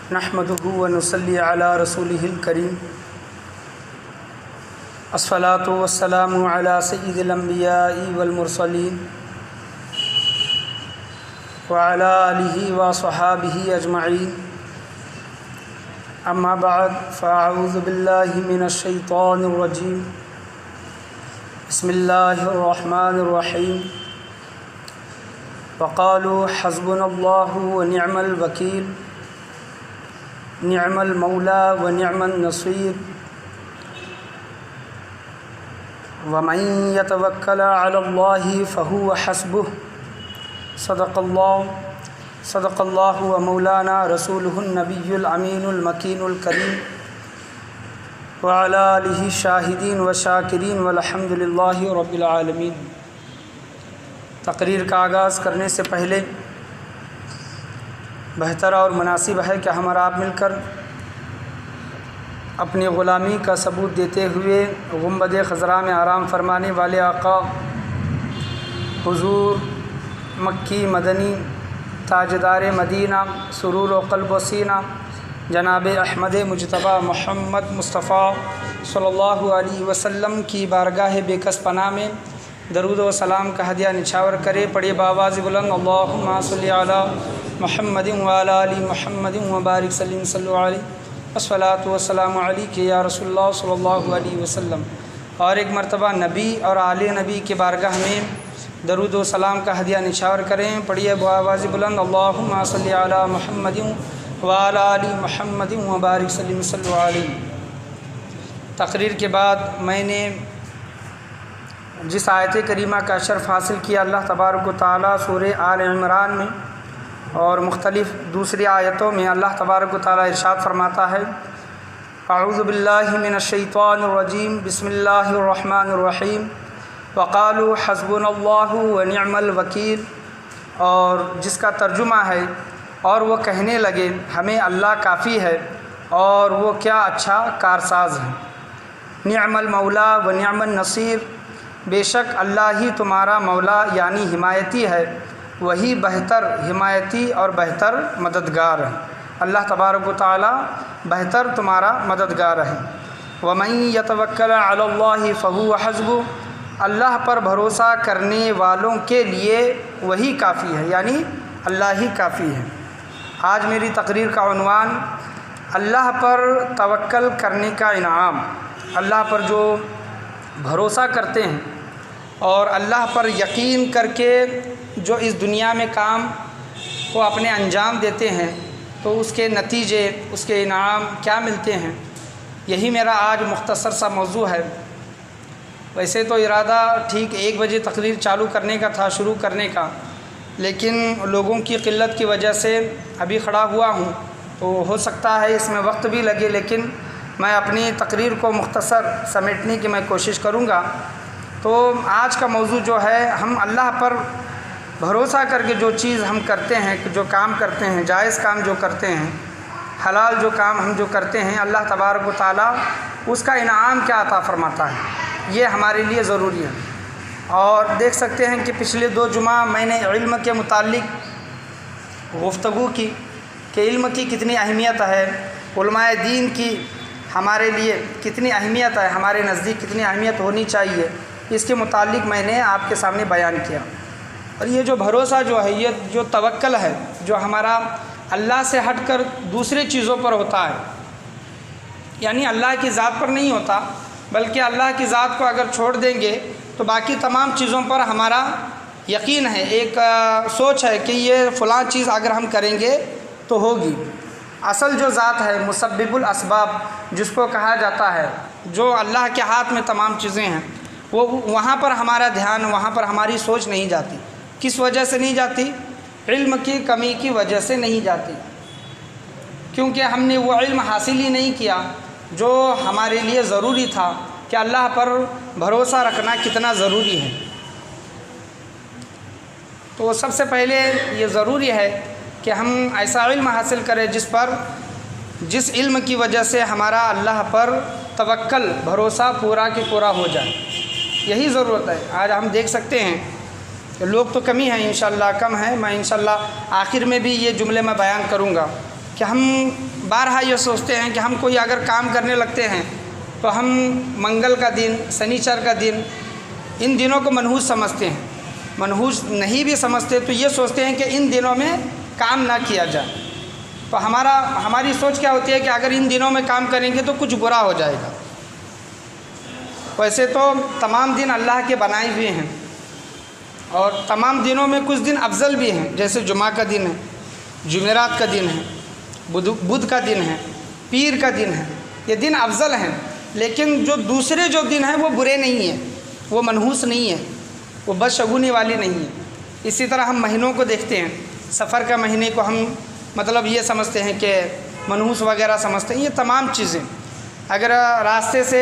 नहमदुहु व नुसल्ली अला रसूलिहिल करीम। अस्सलातु वस्सलामु अला सय्यिदिल अंबिया'i वल मुरसलीन व अला आलिहि व स्वहाबिहि अजमईन। अम्मा बअद फ़अऊज़ु बिल्लाहि मिनश शैतानिर रजीम। बिस्मिल्लाहिर रहमानिर रहीम। वक़ालू हस्बुनल्लाहु व निअमल वकील निअमल मौला व निअमन नसीर व मन यतवक्कल अलल्लाहि फहुव हस्बुह। सदक़ल्लाहु व मौलाना रसूलुहुन नबियुल अमीनुल मकीनुल करीम व अला आलिहि शाहिदीन व शाकिरीन वल्हम्दुलिल्लाहि रब्बिल आलमीन। तकरीर का आगाज़ करने से पहले बेहतर और मुनासिब है कि हम और आप मिलकर अपनी ग़ुलामी का सबूत देते हुए गुंबद ख़ज़रा में आराम फरमाने वाले आका हुज़ूर मक्की मदनी ताजदार मदीना सुरूर व क़ल्ब व सीना जनाब अहमद मुजतबा मोहम्मद मुस्तफ़ा सल्लल्लाहु अलैहि वसल्लम की बारगाह बेकस पनाह में दरूद व सलाम का हदिया निछावर करे। पढ़िए बावाज़ बुलंद अल्लाहुम्मा सल्लि अला मुहम्मदिन व अला आलि मुहम्मदिन व बारिक सल्लल्लाहु अलैहि अस्सलातु वस्सलामु अलैका या रसूलल्लाह सल्लल्लाहु अलैहि वसल्लम। और एक मरतबा नबी और आले नबी के बारगाह में दरूद व सलाम का हदिया निछावर करें। पढ़िए बावाज़ बुलंद अल्लाहुम्मा सल्लि अला मुहम्मदिन व अला आलि मुहम्मदिन व बारिक सल्लल्लाहु अलैहि। तकरीर के बाद मैंने जिस आयत करीमा का शर्फ़ हासिल किया अल्लाह तबारक व तआला सूरह आल इमरान में और मुख्तलिफ़ दूसरी आयतों में अल्लाह तबारक व तआला इरशाद फरमाता है, अऊज़ु बिल्लाहि मिनश शैतानिर रजीम, बिस्मिल्लाहिर रहमानिर रहीम, वक़ालू हस्बुनल्लाहु व निअमल वकील। और जिसका तर्जुमा है और वो कहने लगे हमें अल्लाह काफ़ी है और वो क्या अच्छा कारसाज है। निअमल मौला व निअमन नसीर, बेशक अल्लाह ही तुम्हारा मौला यानी हिमायती है, वही बेहतर हिमायती और बेहतर मददगार है। अल्लाह तबारक व तआला बेहतर तुम्हारा मददगार है। वमन यतवक्कल अलल्लाहि फहुव हस्बुह, अल्लाह पर भरोसा करने वालों के लिए वही काफ़ी है यानी अल्लाह ही काफ़ी है। आज मेरी तकरीर का उन्वान अल्लाह पर तवक्कल करने का इनाम। अल्लाह पर जो भरोसा करते हैं और अल्लाह पर यकीन करके जो इस दुनिया में काम को अपने अंजाम देते हैं तो उसके नतीजे उसके इनाम क्या मिलते हैं, यही मेरा आज मुख्तसर सा मौजू है। वैसे तो इरादा ठीक 1 बजे तकरीर चालू करने का था, शुरू करने का, लेकिन लोगों की क़िल्लत की वजह से अभी खड़ा हुआ हूँ तो हो सकता है इसमें वक्त भी लगे, लेकिन मैं अपनी तकरीर को मुख्तसर समेटने की मैं कोशिश करूँगा। तो आज का मौजू जो है, हम अल्लाह पर भरोसा करके जो चीज़ हम करते हैं, जो काम करते हैं, जायज़ काम जो करते हैं, हलाल जो काम हम जो करते हैं, अल्लाह तबारक व तआला उसका इनाम क्या अता फ़रमाता है, ये हमारे लिए ज़रूरी है। और देख सकते हैं कि पिछले 2 जुमा मैंने इल्म के मुताल्लिक़ गुफ्तगू की कि इल्म की कितनी अहमियत है, उलमाए दीन की हमारे लिए कितनी अहमियत है, हमारे नज़दीक कितनी अहमियत होनी चाहिए, इसके मुताल्लिक़ मैंने आपके सामने बयान किया। और ये जो भरोसा जो है, ये जो तवक्कल है, जो हमारा अल्लाह से हटकर दूसरे चीज़ों पर होता है, यानी अल्लाह की ज़ात पर नहीं होता, बल्कि अल्लाह की ज़ात को अगर छोड़ देंगे तो बाकी तमाम चीज़ों पर हमारा यकीन है, एक सोच है कि ये फ़लाँ चीज़ अगर हम करेंगे तो होगी। असल जो ज़ात है मुसब्बिबुल असबाब जिसको कहा जाता है, जो अल्लाह के हाथ में तमाम चीज़ें हैं, वो वहाँ पर हमारा ध्यान, वहाँ पर हमारी सोच नहीं जाती। किस वजह से नहीं जाती? इल्म की कमी की वजह से नहीं जाती, क्योंकि हमने वो इल्म हासिल ही नहीं किया जो हमारे लिए ज़रूरी था कि अल्लाह पर भरोसा रखना कितना ज़रूरी है। तो सबसे पहले ये ज़रूरी है कि हम ऐसा इल्म हासिल करें जिस इल्म की वजह से हमारा अल्लाह पर तवक्कल भरोसा पूरा के पूरा हो जाए, यही ज़रूरत है। आज हम देख सकते हैं कि लोग तो कमी है, इंशाअल्लाह कम है। मैं इंशाअल्लाह आखिर में भी ये जुमले मैं बयान करूँगा कि हम बारहा ये सोचते हैं कि हम कोई अगर काम करने लगते हैं तो हम मंगल का दिन, शनिचर का दिन, इन दिनों को मनहूस समझते हैं। मनहूस नहीं भी समझते तो ये सोचते हैं कि इन दिनों में काम ना किया जाए। तो हमारी सोच क्या होती है कि अगर इन दिनों में काम करेंगे तो कुछ बुरा हो जाएगा। वैसे तो तमाम दिन अल्लाह के बनाए हुए हैं और तमाम दिनों में कुछ दिन अफजल भी हैं, जैसे जुमा का दिन है, जुमेरात का दिन है, बुध का दिन है, पीर का दिन है। ये दिन अफजल हैं, लेकिन जो दूसरे जो दिन हैं वो बुरे नहीं हैं, वो मनहूस नहीं है, वो बदशगुनी वाली नहीं है। इसी तरह हम महीनों को देखते हैं, सफ़र का महीने को हम मतलब ये समझते हैं कि मनहूस वगैरह समझते हैं। ये तमाम चीज़ें, अगर रास्ते से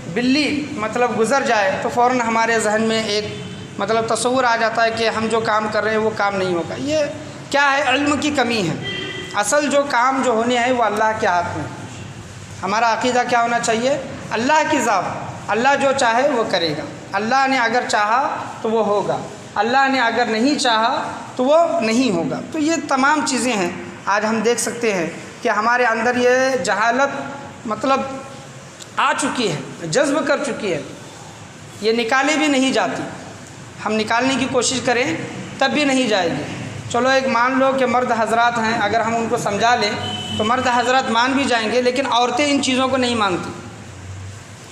बिल्ली मतलब गुज़र जाए तो फ़ौरन हमारे जहन में एक मतलब तस्वुर आ जाता है कि हम जो काम कर रहे हैं वो काम नहीं होगा। ये क्या है? इल्म की कमी है। असल जो काम जो होने है वो अल्लाह के हाथ में। हमारा अक़ीदा क्या होना चाहिए? अल्लाह की ज़ात, अल्लाह जो चाहे वो करेगा। अल्लाह ने अगर चाहा तो वो होगा, अल्लाह ने अगर नहीं चाहा तो वो नहीं होगा। तो ये तमाम चीज़ें हैं। आज हम देख सकते हैं कि हमारे अंदर ये जहालत मतलब आ चुकी है, जज्ब कर चुकी है, ये निकाली भी नहीं जाती। हम निकालने की कोशिश करें तब भी नहीं जाएगी। चलो एक मान लो कि मर्द हजरात हैं, अगर हम उनको समझा लें तो मर्द हजरात मान भी जाएंगे, लेकिन औरतें इन चीज़ों को नहीं मानती।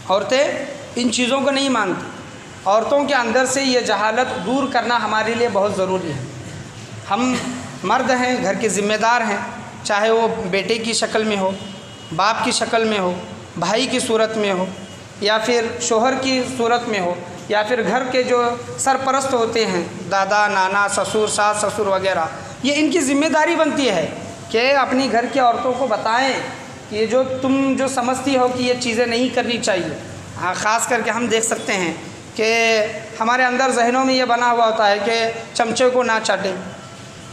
औरतें इन चीज़ों को नहीं मानती। औरतों के अंदर से ये जहालत दूर करना हमारे लिए बहुत ज़रूरी है। हम मर्द हैं, घर के ज़िम्मेदार हैं, चाहे वो बेटे की शक्ल में हो, बाप की शक्ल में हो, भाई की सूरत में हो, या फिर शोहर की सूरत में हो, या फिर घर के जो सरपरस्त होते हैं, दादा, नाना, ससुर, सास ससुर वगैरह, ये इनकी ज़िम्मेदारी बनती है कि अपनी घर की औरतों को बताएं कि ये जो तुम जो समझती हो कि ये चीज़ें नहीं करनी चाहिए। हाँ, ख़ास करके हम देख सकते हैं कि हमारे अंदर जहनों में ये बना हुआ होता है कि चमचे को ना चाटें।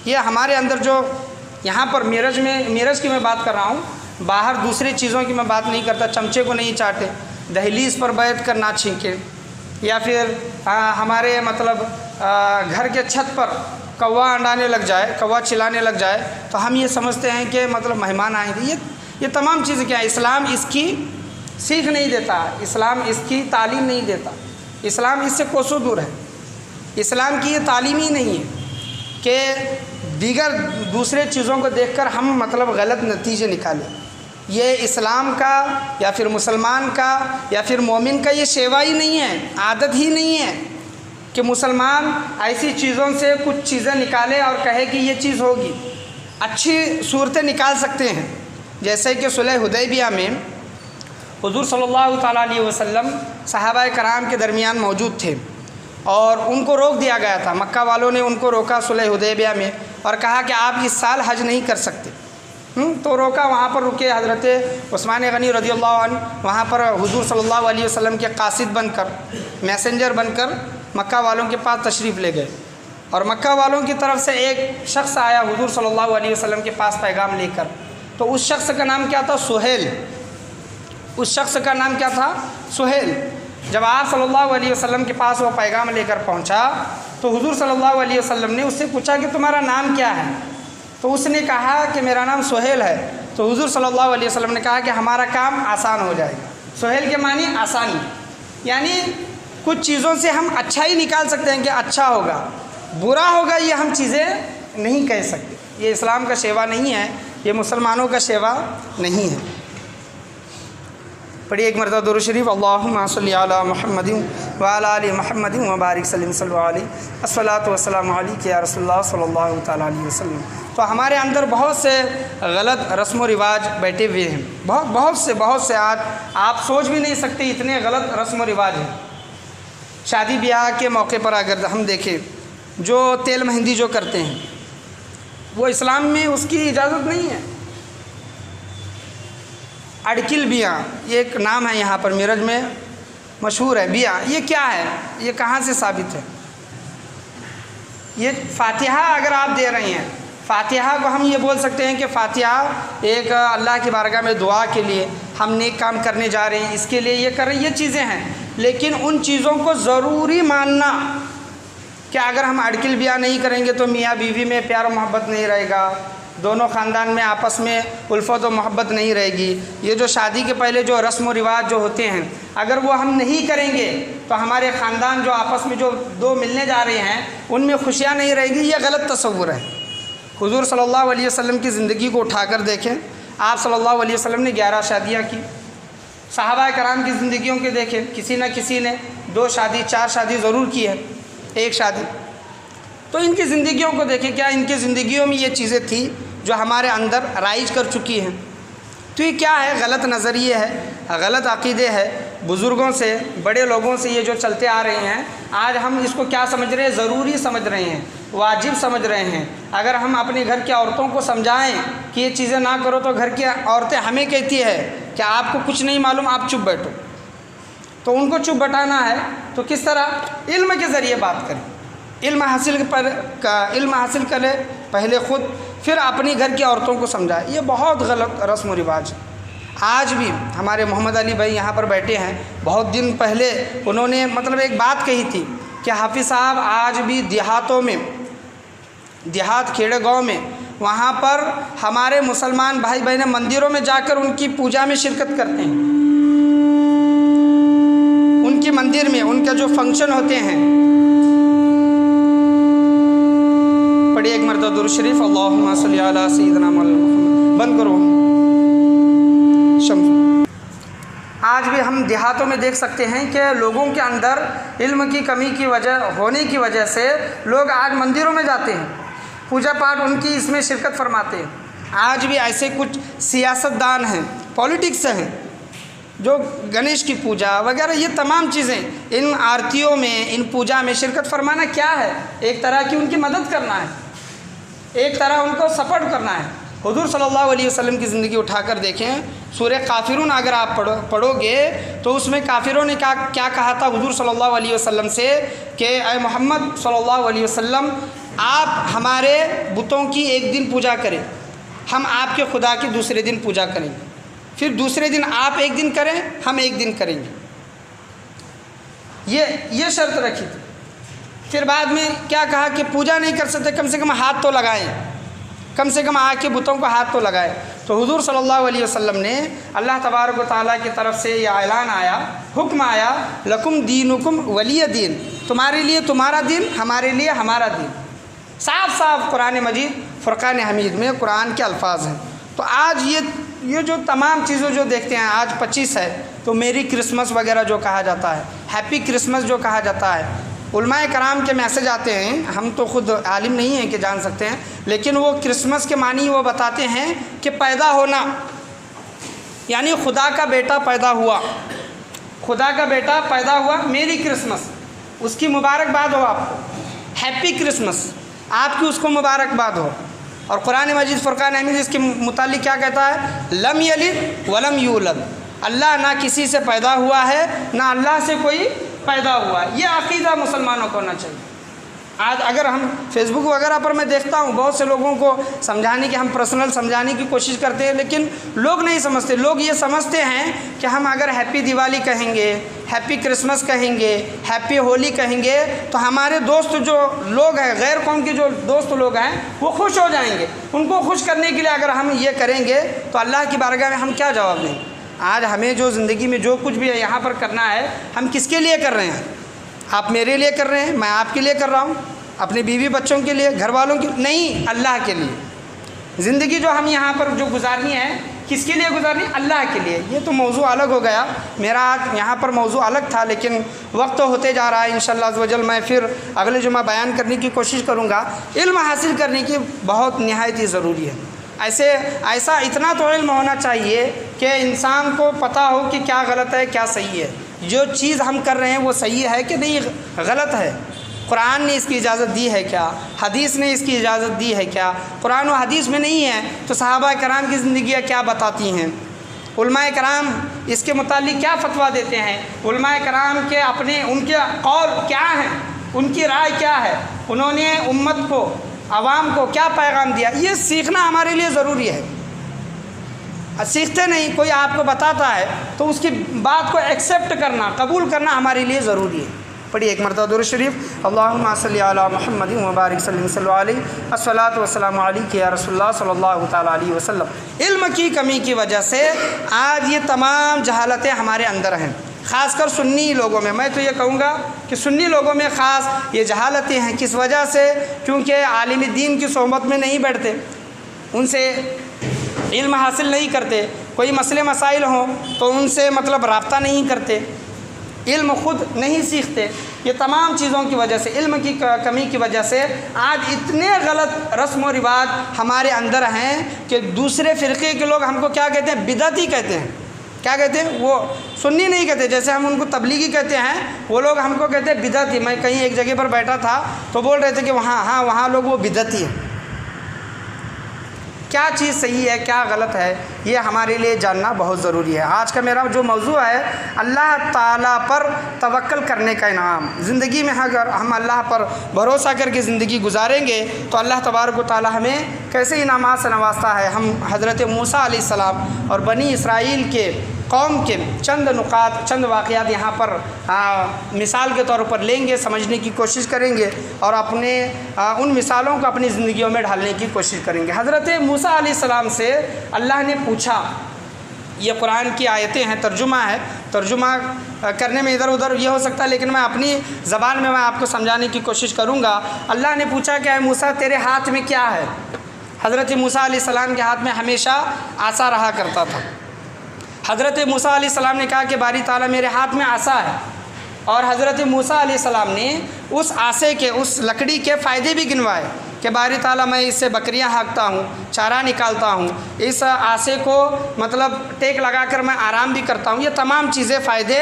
ये हमारे अंदर जो यहाँ पर मिरज की मैं बात कर रहा हूँ, बाहर दूसरी चीज़ों की मैं बात नहीं करता। चमचे को नहीं चाटे, दहलीज पर बैठ कर ना छींके, या फिर हमारे मतलब घर के छत पर कौवा अंडाने लग जाए, कौवा चिल्लाने लग जाए तो हम ये समझते हैं कि मतलब मेहमान आएंगे। ये तमाम चीज़ें क्या है? इस्लाम इसकी सीख नहीं देता, इस्लाम इसकी तालीम नहीं देता, इस्लाम इससे कोसों दूर है। इस्लाम की ये तालीम ही नहीं है कि दीगर दूसरे चीज़ों को देखकर हम मतलब गलत नतीजे निकालें। ये इस्लाम का या फिर मुसलमान का या फिर मोमिन का ये सेवा ही नहीं है, आदत ही नहीं है कि मुसलमान ऐसी चीज़ों से कुछ चीज़ें निकाले और कहे कि ये चीज़ होगी। अच्छी सूरतें निकाल सकते हैं, जैसे कि सुलह हुदैबिया में हुज़ूर सल्लल्लाहु ताला अलैहि वसल्लम सहाबाए कराम के दरमियान मौजूद थे और उनको रोक दिया गया था। मक्का वालों ने उनको रोका सुलह हुदैबिया में और कहा कि आप इस साल हज नहीं कर सकते। तो रोका, वहाँ पर रुके। हज़रत उस्मान गनी रज़ियल्लाहु अन्हु वहाँ पर हुज़ूर सल्लल्लाहु अलैहि वसल्लम के कासिद बनकर, मैसेंजर बनकर मक्का वालों के पास तशरीफ़ ले गए और मक्का वालों की तरफ से एक शख्स आया हुज़ूर सल्लल्लाहु अलैहि वसल्लम के पास पैगाम लेकर। तो उस शख्स का नाम क्या था? सुहेल। उस शख्स का नाम क्या था? सुहेल। जब आप सल्लल्लाहु अलैहि वसल्लम के पास वो पैगाम लेकर पहुंचा तो हुज़ूर सल्लल्लाहु अलैहि वसल्लम ने उससे पूछा कि तुम्हारा नाम क्या है? तो उसने कहा कि मेरा नाम सुहेल है। तो हुज़ूर सल्लल्लाहु अलैहि वसल्लम ने कहा कि हमारा काम आसान हो जाएगा। सुहेल के मानी आसानी, यानी कुछ चीज़ों से हम अच्छा ही निकाल सकते हैं कि अच्छा होगा, बुरा होगा ये हम चीज़ें नहीं कह सकते। ये इस्लाम का सेवा नहीं है, ये मुसलमानों का सेवा नहीं है। पढ़िए एक मरतबा दुरूद शरीफ, अल्लाहुम्मा सल्लि अला मुहम्मदिन व अला आलि मुहम्मदिन व बारिक सल्लल्लाहु अलैहि अस्सलातु वस्सलामु अलैका या रसूलल्लाह सल्लल्लाहु तआला अलैहि वसल्लम। तो हमारे अंदर बहुत से गलत रस्म व रिवाज बैठे हुए हैं, बहुत से। आज आप सोच भी नहीं सकते इतने गलत रस्म व रिवाज हैं। शादी ब्याह के मौके पर अगर हम देखें, जो तेल मेहंदी जो करते हैं वो इस्लाम में उसकी इजाज़त नहीं है। अड़किल बिया, ये एक नाम है यहाँ पर मिरज में मशहूर है। बिया ये क्या है? ये कहाँ से साबित है? ये फ़ातिहा अगर आप दे रही हैं, फ़ातिहा को हम ये बोल सकते हैं कि फ़ातिहा एक अल्लाह की बारगाह में दुआ के लिए, हम नेक काम करने जा रहे हैं इसके लिए ये कर रहे हैं, ये चीज़ें हैं। लेकिन उन चीज़ों को ज़रूरी मानना कि अगर हम अड़किल बिया नहीं करेंगे तो मियाँ बीवी में प्यार मोहब्बत नहीं रहेगा, दोनों ख़ानदान में आपस में उल्फत व मोहब्बत नहीं रहेगी। ये जो शादी के पहले जो रस्म व रिवाज जो होते हैं, अगर वो हम नहीं करेंगे तो हमारे ख़ानदान जो आपस में जो दो मिलने जा रहे हैं उनमें खुशियाँ नहीं रहेगी। ये गलत तसव्वुर है। हुज़ूर सल्लल्लाहु अलैहि वसल्लम की ज़िंदगी को उठाकर देखें, आप सल्लल्लाहु अलैहि वसल्लम ने 11 शादियाँ की। सहाबा कराम की ज़िंदगियों के देखें, किसी न किसी ने 2 शादी 4 शादी ज़रूर की है, 1 शादी। तो इनकी ज़िंदगियों को देखें, क्या इनकी ज़िंदगियों में ये चीज़ें थी जो हमारे अंदर राइज कर चुकी हैं? तो ये क्या है? गलत नज़रिए है, गलत अक़ीदे है। बुज़ुर्गों से, बड़े लोगों से ये जो चलते आ रहे हैं, आज हम इसको क्या समझ रहे हैं? ज़रूरी समझ रहे हैं, वाजिब समझ रहे हैं। अगर हम अपने घर की औरतों को समझाएं कि ये चीज़ें ना करो तो घर की औरतें हमें कहती है कि आपको कुछ नहीं मालूम, आप चुप बैठो। तो उनको चुप बैठाना है तो किस तरह? इल्म के ज़रिए बात करें, इल्म हासिल करें पहले ख़ुद, फिर अपनी घर की औरतों को समझाएं। ये बहुत गलत रस्म व रिवाज। आज भी हमारे मोहम्मद अली भाई यहाँ पर बैठे हैं, बहुत दिन पहले उन्होंने मतलब एक बात कही थी कि हाफिज़ साहब आज भी देहातों में, देहात खेड़े गांव में, वहाँ पर हमारे मुसलमान भाई बहनें मंदिरों में जाकर उनकी पूजा में शिरकत करते हैं। उनके मंदिर में उनका जो फंक्शन होते हैं, पढ़िए एक मरतबा दुरूद शरीफ, अल्लाहुम्मा सल्ली अला सय्यिदिना मुहम्मद। बंद करो शम्स। आज भी हम देहातों में देख सकते हैं कि लोगों के अंदर इल्म की कमी की वजह होने की वजह से लोग आज मंदिरों में जाते हैं, पूजा पाठ उनकी इसमें शिरकत फरमाते हैं। आज भी ऐसे कुछ सियासतदान हैं, पॉलिटिक्स हैं, जो गणेश की पूजा वगैरह ये तमाम चीज़ें, इन आरतियों में, इन पूजा में शिरकत फरमाना क्या है? एक तरह की उनकी मदद करना है, एक तरह उनको सपोर्ट करना है। हुज़ूर सल्लल्लाहु अलैहि वसल्लम की ज़िंदगी उठाकर देखें, सूरह काफिरून अगर आप पढ़ोगे तो उसमें काफिरों ने क्या कहा था हुज़ूर सल्लल्लाहु अलैहि वसल्लम से कि ऐ मोहम्मद सल्लल्लाहु अलैहि वसल्लम, आप हमारे बुतों की एक दिन पूजा करें, हम आपके खुदा की दूसरे दिन पूजा करेंगे, फिर दूसरे दिन आप एक दिन करें, हम एक दिन करेंगे। ये शर्त रखी थी। फिर बाद में क्या कहा कि पूजा नहीं कर सकते, कम से कम हाथ तो लगाएं, कम से कम आके बुतों को हाथ तो लगाए। तो हुज़ूर सल्लल्लाहु अलैहि वसल्लम ने, अल्लाह तबारक व तआला की तरफ से ये ऐलान आया, हुक्म आया, लकुम दीनुकुम वलिय दीन, तुम्हारे लिए तुम्हारा दिन, हमारे लिए हमारा दिन। साफ साफ कुरान मजीद फ़ुरक़ान हमीद में कुरान के अल्फाज हैं। तो आज ये जो तमाम चीज़ें जो देखते हैं, आज 25 है तो मेरी क्रिसमस वगैरह जो कहा जाता है, हैप्पी क्रिसमस जो कहा जाता है, उलमाए कराम के मैसेज आते हैं, हम तो ख़ुद आलिम नहीं हैं कि जान सकते हैं, लेकिन वो क्रिसमस के मानी वो बताते हैं कि पैदा होना, यानी खुदा का बेटा पैदा हुआ, खुदा का बेटा पैदा हुआ, मेरी क्रिसमस, उसकी मुबारकबाद हो आपको, हैप्पी क्रिसमस, आपकी उसको मुबारकबाद हो। और कुरान मजीद फ़ुरक़ान हमीद इसके मुतालिक क्या कहता है? लम यलिद वलम यूलद, अल्लाह ना किसी से पैदा हुआ है, ना अल्लाह से कोई पैदा हुआ। ये अक़ीदा मुसलमानों को होना चाहिए। आज अगर हम फेसबुक वगैरह पर मैं देखता हूँ बहुत से लोगों को समझाने की, हम पर्सनल समझाने की कोशिश करते हैं, लेकिन लोग नहीं समझते। लोग ये समझते हैं कि हम अगर हैप्पी दिवाली कहेंगे, हैप्पी क्रिसमस कहेंगे, हैप्पी होली कहेंगे तो हमारे दोस्त जो लोग हैं, गैर कौम के जो दोस्त लोग हैं, वो खुश हो जाएंगे। उनको खुश करने के लिए अगर हम ये करेंगे तो अल्लाह की बारगाह में हम क्या जवाब देंगे? आज हमें जो ज़िंदगी में जो कुछ भी है यहाँ पर करना है, हम किसके लिए कर रहे हैं? आप मेरे लिए कर रहे हैं, मैं आपके लिए कर रहा हूँ, अपने बीवी बच्चों के लिए, घर वालों के नहीं, अल्लाह के लिए। ज़िंदगी जो हम यहाँ पर जो गुजारनी है, किसके लिए गुजारनी? अल्लाह के लिए। ये तो मौजू अलग हो गया, मेरा आज यहाँ पर मौजू अलग था, लेकिन वक्त तो होते जा रहा है। इंशाअल्लाह अज़्ज़ वजल मैं फिर अगले जुमा बयान करने की कोशिश करूँगा। इल्म हासिल करने की बहुत निहायत ही ज़रूरी है। ऐसा इतना तो इल्म होना चाहिए कि इंसान को पता हो कि क्या गलत है, क्या सही है। जो चीज़ हम कर रहे हैं वो सही है कि नहीं, गलत है। कुरान ने इसकी इजाज़त दी है क्या? हदीस ने इसकी इजाज़त दी है क्या? कुरान और हदीस में नहीं है तो सहाबा कराम की ज़िंदगियाँ क्या बताती हैं? उलमाए कराम इसके मुतालिक क्या फ़तवा देते हैं? उलमाए कराम के अपने उनके कौल क्या हैं, उनकी राय क्या है, उन्होंने उम्मत को, आवाम को क्या पैगाम दिया, ये सीखना हमारे लिए ज़रूरी है। सीखते नहीं, कोई आपको बताता है तो उसकी बात को एक्सेप्ट करना, कबूल करना हमारे लिए ज़रूरी है। पढ़िए एक मरतबा दुरूद शरीफ। अल्लाहुम्मा सल्लि अला मुहम्मदिन व बारिक सल्लल्लाहु अलैहि अस्सलातु वस्सलामु अलैका या रसूलुल्लाह सल्लल्लाहु तआला अलैहि वसल्लम। इल्म की कमी की वजह से आज ये तमाम जहालतें हमारे अंदर हैं, ख़ासकर सुन्नी लोगों में। मैं तो ये कहूँगा कि सुन्नी लोगों में ख़ास ये जहालतें हैं। किस वजह से? क्योंकि आलिम दीन की सोहबत में नहीं बैठते, उनसे इल्म हासिल नहीं करते, कोई मसले मसाइल हों तो उनसे मतलब रब्ता नहीं करते, इल्म ख़ुद नहीं सीखते। ये तमाम चीज़ों की वजह से, इल्म की कमी की वजह से आज इतने गलत रस्म व रिवाज हमारे अंदर हैं कि दूसरे फ़िरक़े के लोग हमको क्या कहते हैं? बिदअती कहते हैं। क्या कहते हैं? वो सुन्नी नहीं कहते, जैसे हम उनको तबलीगी कहते हैं, वो लोग हमको कहते हैं बिदअती। मैं कहीं एक जगह पर बैठा था तो बोल रहे थे कि वहाँ लोग वो बिदअती है। क्या चीज़ सही है, क्या गलत है, ये हमारे लिए जानना बहुत ज़रूरी है। आज का मेरा जो मौजू है, अल्लाह ताला पर तवक्कल करने का इनाम। ज़िंदगी में अगर हम अल्लाह पर भरोसा करके ज़िंदगी गुजारेंगे तो अल्लाह तबारक व तआला हमें कैसे इनामात से नवाजता है। हम हज़रत मूसा अलैहिस्सलाम और बनी इसराइल के कौम के चंद नुकात, चंद वाक़यात यहाँ पर मिसाल के तौर पर लेंगे, समझने की कोशिश करेंगे और अपने उन मिसालों को अपनी ज़िंदगियों में ढालने की कोशिश करेंगे। हज़रत मूसा अलैहिस्सलाम से अल्लाह ने पूछा, ये कुरान की आयतें हैं, तर्जुमा है, तर्जुमा करने में इधर उधर ये हो सकता है, लेकिन मैं अपनी ज़बान में मैं आपको समझाने की कोशिश करूँगा। अल्लाह ने पूछा कि मूसा तेरे हाथ में क्या है? हज़रत मूसा अलैहिस्सलाम के हाथ में हमेशा आसा रहा करता था। हज़रत मूसा अलैहिस्सलाम ने कहा कि बारी ताला मेरे हाथ में आसा है, और हज़रत मूसा अलैहिस्सलाम ने उस आसे के, उस लकड़ी के फ़ायदे भी गिनवाए कि बारी ताला मैं इससे बकरियां हाँकता हूँ, चारा निकालता हूँ, इस आसे को मतलब टेक लगाकर मैं आराम भी करता हूँ। ये तमाम चीज़ें फ़ायदे,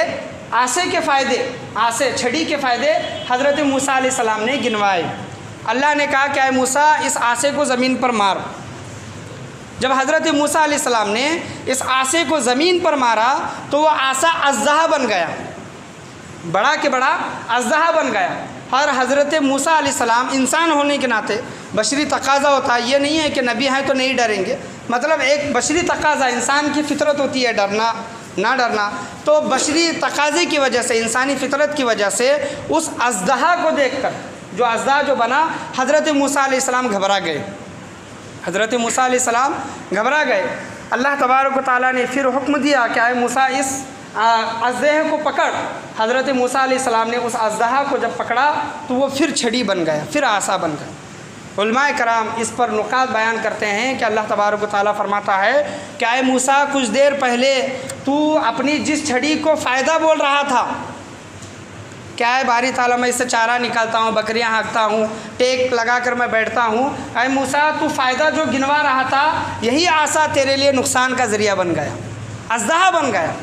आसे के फ़ायदे, आसे छड़ी के फ़ायदे हज़रत मूसा अलैहिस्सलाम ने गिनवाए। अल्लाह ने कहा कि ऐ मूसा इस आसे को ज़मीन पर मार। जब हज़रत मूसा अलैहिस्सलाम ने इस आसे को ज़मीन पर मारा तो वह आसा अज़्ज़हा बन गया, बड़ा के बड़ा अज़्ज़हा बन गया। और हज़रत मूसा अलैहिस्सलाम इंसान होने के नाते बशरी तकाज़ा होता है, ये नहीं है कि नबी हैं तो नहीं डरेंगे, मतलब एक बशरी तकाज़ा, इंसान की फ़ितरत होती है डरना ना डरना। तो बशरी तकाज़े की वजह से, इंसानी फ़ितरत की वजह से उस अज़्ज़हा को देखकर, जो अज़्ज़हा जो बना, हज़रत मूसा अलैहिस्सलाम घबरा गए। हज़रत मूसा अलैहिस्सलाम घबरा गए। अल्लाह तबारक व तआला ने फिर हुक्म दिया कि ऐ मूसा इस अज़्ज़हा को पकड़। हज़रत मूसा अलैहिस्सलाम ने उस अज़्ज़हा को जब पकड़ा तो वो फिर छड़ी बन गया, फिर आसा बन गया। उलमाए कराम इस पर नुकात बयान करते हैं कि अल्लाह तबारक व तआला फरमाता है कि ऐ मूसा कुछ देर पहले तू अपनी जिस छड़ी को फ़ायदा बोल रहा था, क्या है बारी ताला मैं इससे चारा निकालता हूँ, बकरियाँ हाँकता हूँ, टेक लगा कर मैं बैठता हूँ, ऐ मूसा तू फ़ायदा जो गिनवा रहा था यही आसा तेरे लिए नुकसान का ज़रिया बन गया, अज़्ज़हा बन गया।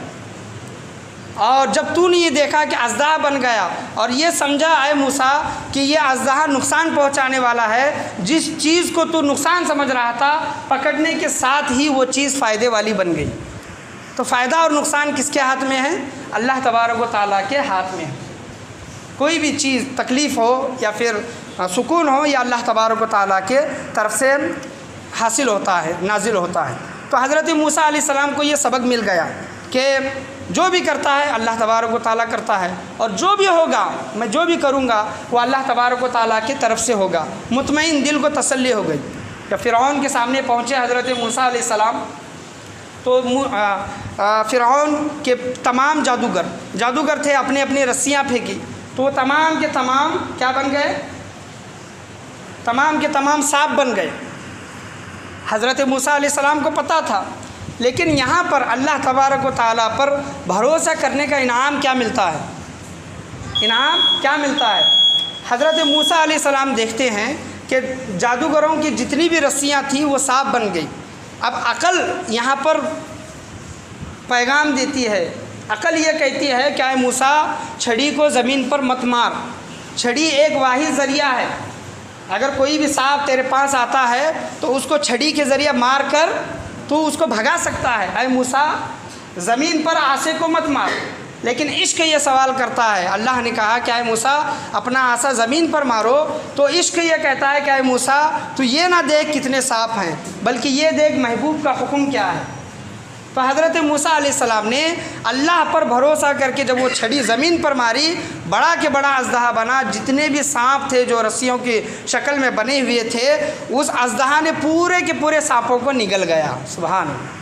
और जब तूने ये देखा कि अज़्ज़हा बन गया और ये समझा ऐ मूसा कि ये अज़्ज़हा नुकसान पहुँचाने वाला है, जिस चीज़ को तू नुकसान समझ रहा था पकड़ने के साथ ही वो चीज़ फ़ायदे वाली बन गई। तो फ़ायदा और नुकसान किसके हाथ में है? अल्लाह तबारक व तआला के हाथ में है। कोई भी चीज़ तकलीफ़ हो या फिर सुकून हो, या अल्लाह तबारक व तआला के तरफ से हासिल होता है, नाजिल होता है। तो हज़रत मूसा अलैहिस्सलाम को ये सबक मिल गया कि जो भी करता है अल्लाह तबारक व तआला करता है, और जो भी होगा, मैं जो भी करूँगा वो अल्लाह तबारक व तआला की तरफ से होगा। मुतमईन दिल को तसल्ली हो गई। जब फ़िरऔन के सामने पहुँचे हज़रत मूसा अलैहिस्सलाम तो फ़िरऔन के तमाम जादूगर थे, अपने अपनी रस्सियाँ फेंकी तो वो तमाम के तमाम क्या बन गए? तमाम के तमाम सांप बन गए। हज़रत मूसा अलैहिस्सलाम को पता था, लेकिन यहाँ पर अल्लाह तबारक व तआला पर भरोसा करने का इनाम क्या मिलता है? इनाम क्या मिलता है? हज़रत मूसा अलैहिस्सलाम देखते हैं कि जादूगरों की जितनी भी रस्सियाँ थीं वो सांप बन गई। अब अक़ल यहाँ पर पैगाम देती है, अक़ल ये कहती है कि ऐ मूसा छड़ी को ज़मीन पर मत मार। छड़ी एक वाहिद ज़रिया है, अगर कोई भी सांप तेरे पास आता है तो उसको छड़ी के ज़रिए मार कर तू उसको भगा सकता है। ऐ मूसा ज़मीन पर आसे को मत मार। लेकिन इश्क ये सवाल करता है, अल्लाह ने कहा कि ऐ मूसा अपना आसा ज़मीन पर मारो, तो इश्क ये कहता है कि ऐ मूसा तू ये ना देख कितने सांप हैं, बल्कि ये देख महबूब का हुक्म क्या है। तो हज़रत मूसा अलैहिस्सलाम ने अल्लाह पर भरोसा करके जब वो छड़ी ज़मीन पर मारी, बड़ा के बड़ा अज़दहा बना। जितने भी सांप थे जो रस्सियों की शक्ल में बने हुए थे, उस अज़दहा ने पूरे के पूरे सांपों को निगल गया। सुभान अल्लाह।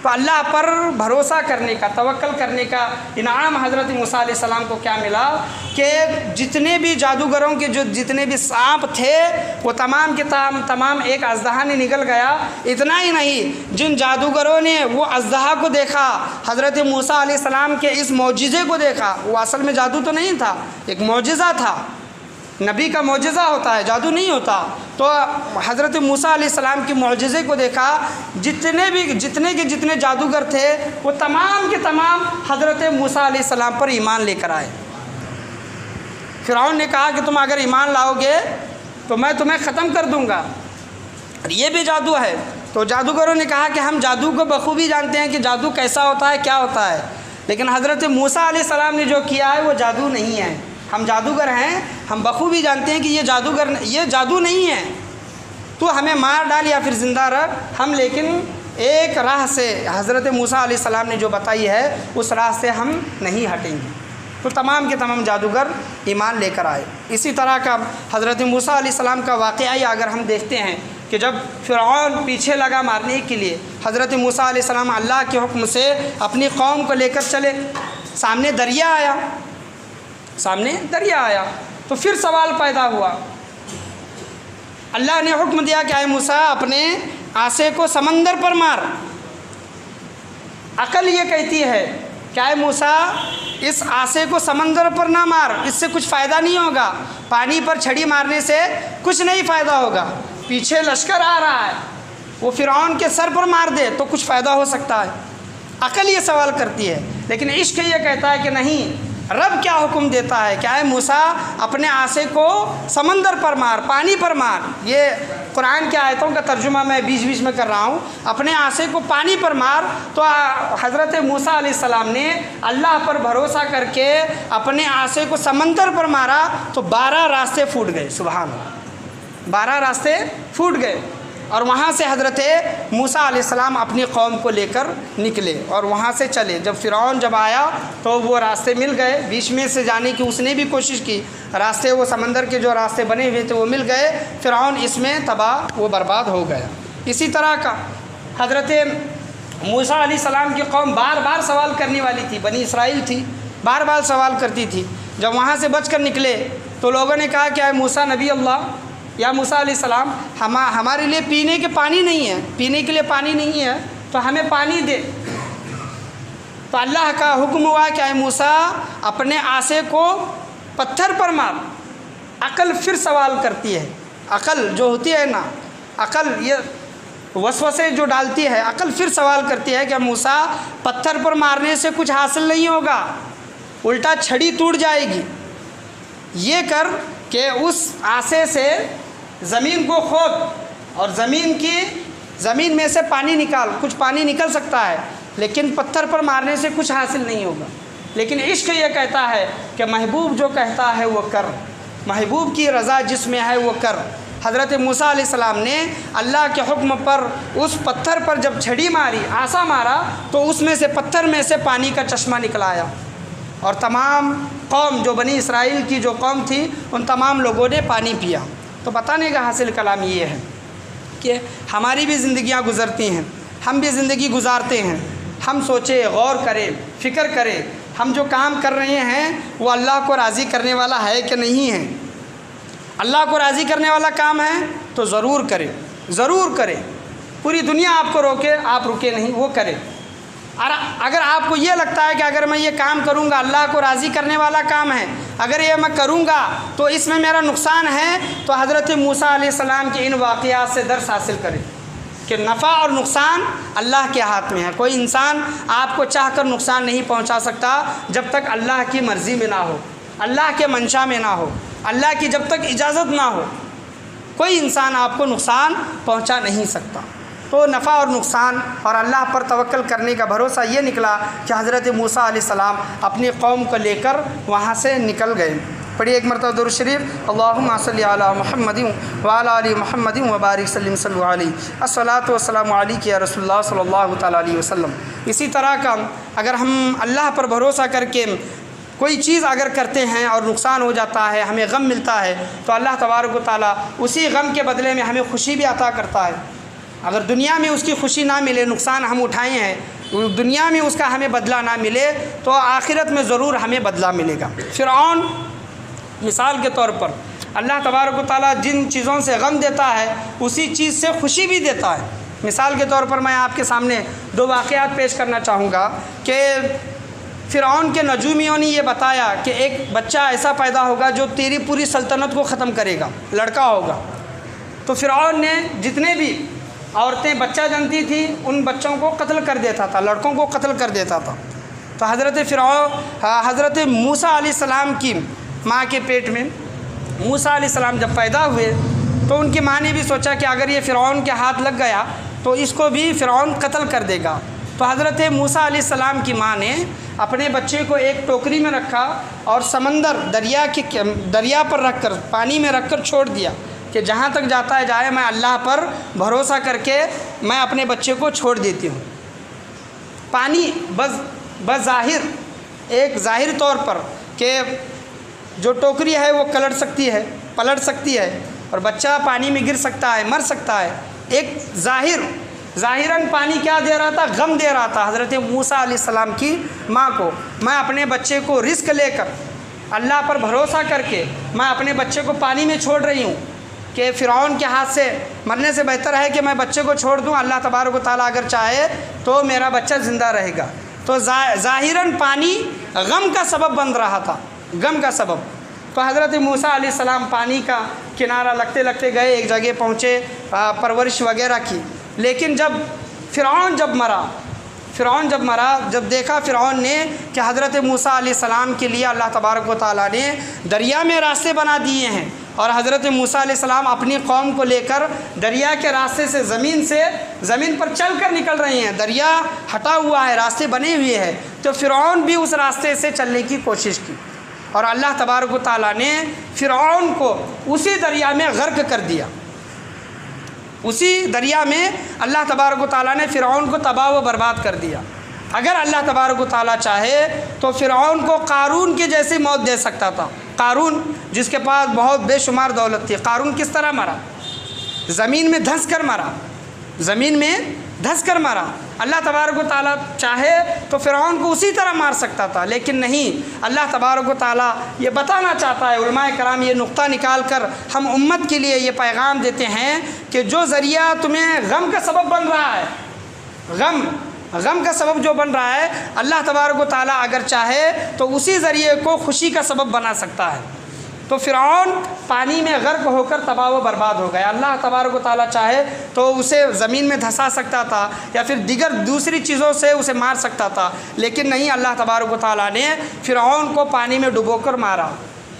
तो अल्लाह पर भरोसा करने का, तवक्कल करने का इनाम हज़रत मूसा अलैहिस्सलाम को क्या मिला कि जितने भी जादूगरों के जो जितने भी सांप थे वो तमाम के तमाम एक अज़दहा ने निगल गया। इतना ही नहीं, जिन जादूगरों ने वो अज़दहा को देखा, हज़रत मूसा अलैहिस्सलाम के इस मौजिज़े को देखा, वो असल में जादू तो नहीं था, एक मौजिज़ा था, नबी का मौजिज़ा होता है, जादू नहीं होता। तो हज़रत मूसा अलैहिस्सलाम के मौजिज़े को देखा, जितने जादूगर थे वो तमाम के तमाम हज़रत मूसा अलैहिस्सलाम पर ईमान लेकर आए। फ़िरौन ने कहा कि तुम अगर ईमान लाओगे तो मैं तुम्हें ख़त्म कर दूँगा, ये भी जादू है। तो जादूगरों ने कहा कि हम जादू को बखूबी जानते हैं कि जादू कैसा होता है, क्या होता है, लेकिन हज़रत मूसा अलैहिस्सलाम ने जो किया है वो जादू नहीं है। हम जादूगर हैं, हम बखूबी जानते हैं कि ये जादू नहीं है, तो हमें मार डाल या फिर ज़िंदा रख, हम लेकिन एक राह से हज़रत मूसा अलैहिस्सलाम ने जो बताई है उस राह से हम नहीं हटेंगे। तो तमाम के तमाम जादूगर ईमान लेकर आए। इसी तरह का हज़रत मूसा अलैहिस्सलाम का वाक़या अगर हम देखते हैं कि जब फ़िरऔन पीछे लगा मारने के लिए, हज़रत मूसा अलैहिस्सलाम अल्लाह के हुक्म से अपनी कौम को लेकर चले, सामने दरिया आया तो फिर सवाल पैदा हुआ। अल्लाह ने हुक्म दिया कि आए मूसा अपने आसे को समंदर पर मार। अकल ये कहती है कि आए मूसा इस आसे को समंदर पर ना मार, इससे कुछ फ़ायदा नहीं होगा, पानी पर छड़ी मारने से कुछ नहीं फ़ायदा होगा, पीछे लश्कर आ रहा है, वो फ़िरऔन के सर पर मार दे तो कुछ फ़ायदा हो सकता है। अकल ये सवाल करती है, लेकिन इश्क ये कहता है कि नहीं, रब क्या हुक्म देता है, क्या है मूसा अपने आसे को समंदर पर मार, पानी पर मार। ये कुरान के आयतों का तर्जुमा मैं बीच बीच में कर रहा हूँ। अपने आसे को पानी पर मार। तो हज़रत मूसा अलैहिस्सलाम ने अल्लाह पर भरोसा करके अपने आसे को समंदर पर मारा तो 12 रास्ते फूट गए। सुभान अल्लाह, 12 रास्ते फूट गए और वहाँ से हज़रत मूसा अलैहिस्सलाम अपनी कौम को लेकर निकले और वहाँ से चले। जब फ़िरऔन जब आया तो वो रास्ते मिल गए, बीच में से जाने की उसने भी कोशिश की, रास्ते वो समंदर के जो रास्ते बने हुए थे वो मिल गए, फ़िरऔन इसमें तबाह वो बर्बाद हो गया। इसी तरह का हज़रत मूसा अलैहिस्सलाम की कौम बार बार सवाल करने वाली थी, बनी इसराइल थी, बार बार सवाल करती थी। जब वहाँ से बच कर निकले तो लोगों ने कहा कि मूसा नबी अल्लाह, या मूसा अलैहिस्सलाम हमारे लिए पीने के पानी नहीं है, पीने के लिए पानी नहीं है, तो हमें पानी दे। तो अल्लाह का हुक्म हुआ कि मूसा अपने आसे को पत्थर पर मार। अकल फिर सवाल करती है, अकल जो होती है ना, अकल ये वसवसे जो डालती है, अकल फिर सवाल करती है कि मूसा पत्थर पर मारने से कुछ हासिल नहीं होगा, उल्टा छड़ी टूट जाएगी। ये कर कि उस आसे से ज़मीन को खोद और ज़मीन में से पानी निकाल, कुछ पानी निकल सकता है, लेकिन पत्थर पर मारने से कुछ हासिल नहीं होगा। लेकिन इश्क ये कहता है कि महबूब जो कहता है वो कर, महबूब की रज़ा जिसमें है वो कर। हज़रत मूसा अलैहिस्सलाम ने अल्लाह के हुक्म पर उस पत्थर पर जब छड़ी मारी, आसा मारा, तो उसमें से पत्थर में से पानी का चश्मा निकल आया और तमाम कौम जो बनी इसराइल की जो कौम थी उन तमाम लोगों ने पानी पिया। तो बताने का हासिल कलाम ये है कि हमारी भी ज़िंदगियाँ गुज़रती हैं, हम भी ज़िंदगी गुजारते हैं। हम सोचें, गौर करें, फ़िक्र करें, हम जो काम कर रहे हैं वो अल्लाह को राज़ी करने वाला है कि नहीं है। अल्लाह को राज़ी करने वाला काम है तो ज़रूर करें, ज़रूर करें। पूरी दुनिया आपको रोके, आप रुके नहीं, वो करें। और अगर आपको ये लगता है कि अगर मैं ये काम करूँगा अल्लाह को राज़ी करने वाला काम है, अगर ये मैं करूँगा तो इसमें मेरा नुकसान है, तो हज़रत मूसा अलैहिस्सलाम के इन वाक़यात से दर्स हासिल करें कि नफ़ा और नुकसान अल्लाह के हाथ में है। कोई इंसान आपको चाहकर नुकसान नहीं पहुँचा सकता जब तक अल्लाह की मर्ज़ी में ना हो, अल्लाह के मंशा में ना हो, अल्लाह की जब तक इजाज़त ना हो, कोई इंसान आपको नुकसान पहुँचा नहीं सकता। तो नफ़ा और नुकसान और अल्लाह पर तवक्कल करने का भरोसा ये निकला कि हज़रत मूसा अलैहिस्सलाम अपनी कौम को लेकर वहाँ से निकल गए। पढ़िए एक मरतबा दुरूद शरीफ, अल्लाहुम्मा सल्लि अला मुहम्मदिन व अला आलि मुहम्मदिन व बारिक सल्लल्लाहु अलैहि अस्सलातु वस्सलामु अलैका या रसूलुल्लाह सल्लल्लाहु तआला अलैहि वसल्लम। इसी तरह का अगर हम अल्लाह पर भरोसा करके कोई चीज़ अगर करते हैं और नुकसान हो जाता है, हमें गम मिलता है, तो अल्लाह तबारक व तआला उसी गम के बदले में हमें खुशी भी अता करता है। अगर दुनिया में उसकी खुशी ना मिले, नुकसान हम उठाए हैं, दुनिया में उसका हमें बदला ना मिले, तो आखिरत में ज़रूर हमें बदला मिलेगा। फ़िरऔन मिसाल के तौर पर अल्लाह तबारक व तआला जिन चीज़ों से गम देता है उसी चीज़ से खुशी भी देता है। मिसाल के तौर पर मैं आपके सामने दो वाक़यात पेश करना चाहूँगा कि फ़िरऔन के नजूमियों ने ये बताया कि एक बच्चा ऐसा पैदा होगा जो तेरी पूरी सल्तनत को ख़त्म करेगा, लड़का होगा। तो फ़िरऔन ने जितने भी औरतें बच्चा जनती थी उन बच्चों को कत्ल कर देता था, लड़कों को कत्ल कर देता था। तो हज़रत मूसा अलैहिस्सलाम की माँ के पेट में मूसा अलैहिस्सलाम जब पैदा हुए तो उनकी माँ ने भी सोचा कि अगर ये फ़िरऔन के हाथ लग गया तो इसको भी फ़िरऔन कत्ल कर देगा। तो हज़रत मूसा अलैहिस्सलाम की माँ ने अपने बच्चे को एक टोकरी में रखा और समंदर दरिया पर रखकर, पानी में रखकर छोड़ दिया कि जहाँ तक जाता है जाए, मैं अल्लाह पर भरोसा करके मैं अपने बच्चे को छोड़ देती हूँ। पानी बस ज़ाहिर तौर पर कि जो टोकरी है वो पलट सकती है और बच्चा पानी में गिर सकता है, मर सकता है। एक ज़ाहिरन पानी क्या दे रहा था? गम दे रहा था हज़रत मूसा अलैहिस्सलाम की माँ को। मैं अपने बच्चे को रिस्क लेकर, अल्लाह पर भरोसा करके मैं अपने बच्चे को पानी में छोड़ रही हूँ कि फ़िरऔन के हाथ से मरने से बेहतर है कि मैं बच्चे को छोड़ दूँ। अल्लाह तबारक व तआला अगर चाहे तो मेरा बच्चा ज़िंदा रहेगा। तो ज़ाहिरन पानी गम का सबब बन रहा था, गम का सबब। तो हज़रत मूसा अलैहिस्सलाम पानी का किनारा लगते गए, एक जगह पहुँचे, परवरिश वगैरह की। लेकिन जब फ़िरऔन मरा, जब देखा फ़िरऔन ने कि हज़रत मूसा अलैहिस्सलाम के लिए अल्लाह तबारक व तआला ने दरिया में रास्ते बना दिए हैं और हज़रत मूसा अलैहिस्सलाम अपनी कौम को लेकर दरिया के रास्ते से ज़मीन पर चल कर निकल रहे हैं। दरिया हटा हुआ है, रास्ते बने हुए हैं। तो फ़िरऔन भी उस रास्ते से चलने की कोशिश की और अल्लाह तबारक व तआला ने फ़िरऔन को उसी दरिया में गर्क कर दिया। उसी दरिया में अल्लाह तबारक व तआला ने फ़िरऔन को तबाह व बर्बाद कर दिया। अगर अल्लाह तबारक व तआला चाहे तो फ़िरऔन को कारून की जैसी मौत दे सकता था। कारून जिसके पास बहुत बेशुमार दौलत थी, कारून किस तरह मरा? ज़मीन में धंस कर मरा। अल्लाह तबारक व तआला चाहे तो फ़िरऔन को उसी तरह मार सकता था, लेकिन नहीं। अल्लाह तबारक व तआला ये बताना चाहता है, उलमाए कराम ये नुक्ता निकाल कर हम उम्मत के लिए ये पैगाम देते हैं कि जो ज़रिया तुम्हें गम का सबब बन रहा है, गम का सबब जो बन रहा है, अल्लाह तबारक व तआला अगर चाहे तो उसी ज़रिए को खुशी का सबब बना सकता है। तो फ़िरऔन पानी में गर्क होकर तबाह व बर्बाद हो गया। अल्लाह तबारक व तआला चाहे तो उसे ज़मीन में धंसा सकता था या फिर दूसरी चीज़ों से उसे मार सकता था, लेकिन नहीं। अल्लाह तबारक व तआला ने फ़िरऔन को पानी में डुबोकर मारा।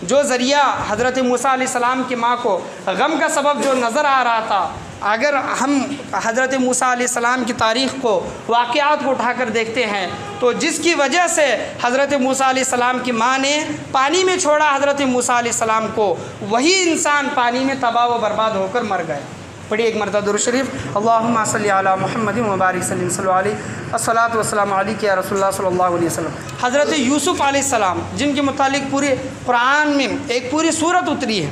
जो ज़रिया हज़रत मूसा अलैहिस्सलाम की माँ को गम का सबब जो नज़र आ रहा था, अगर हम हज़रत मूसा अलैहिस्सलाम की तारीख़ को, वाक़यात को उठाकर देखते हैं तो जिसकी वजह से हज़रत मूसा अलैहिस्सलाम की माँ ने पानी में छोड़ा हज़रत मूसा अलैहिस्सलाम को, वही इंसान पानी में तबाह व बर्बाद होकर मर गए। पढ़िए एक मरतबा दुरूद शरीफ, अल्लाहुम्मा सल्लि अला मुहम्मदिन व बारिक सल्लल्लाहु अलैहि अस्सलातु वस्सलामु अलैका या रसूलुल्लाह सल्लल्लाहु अलैहि वसल्लम। हज़रत यूसुफ़ अलैहिस्सलाम जिनके मुतालिक पूरे कुरान में एक पूरी सूरत उतरी है।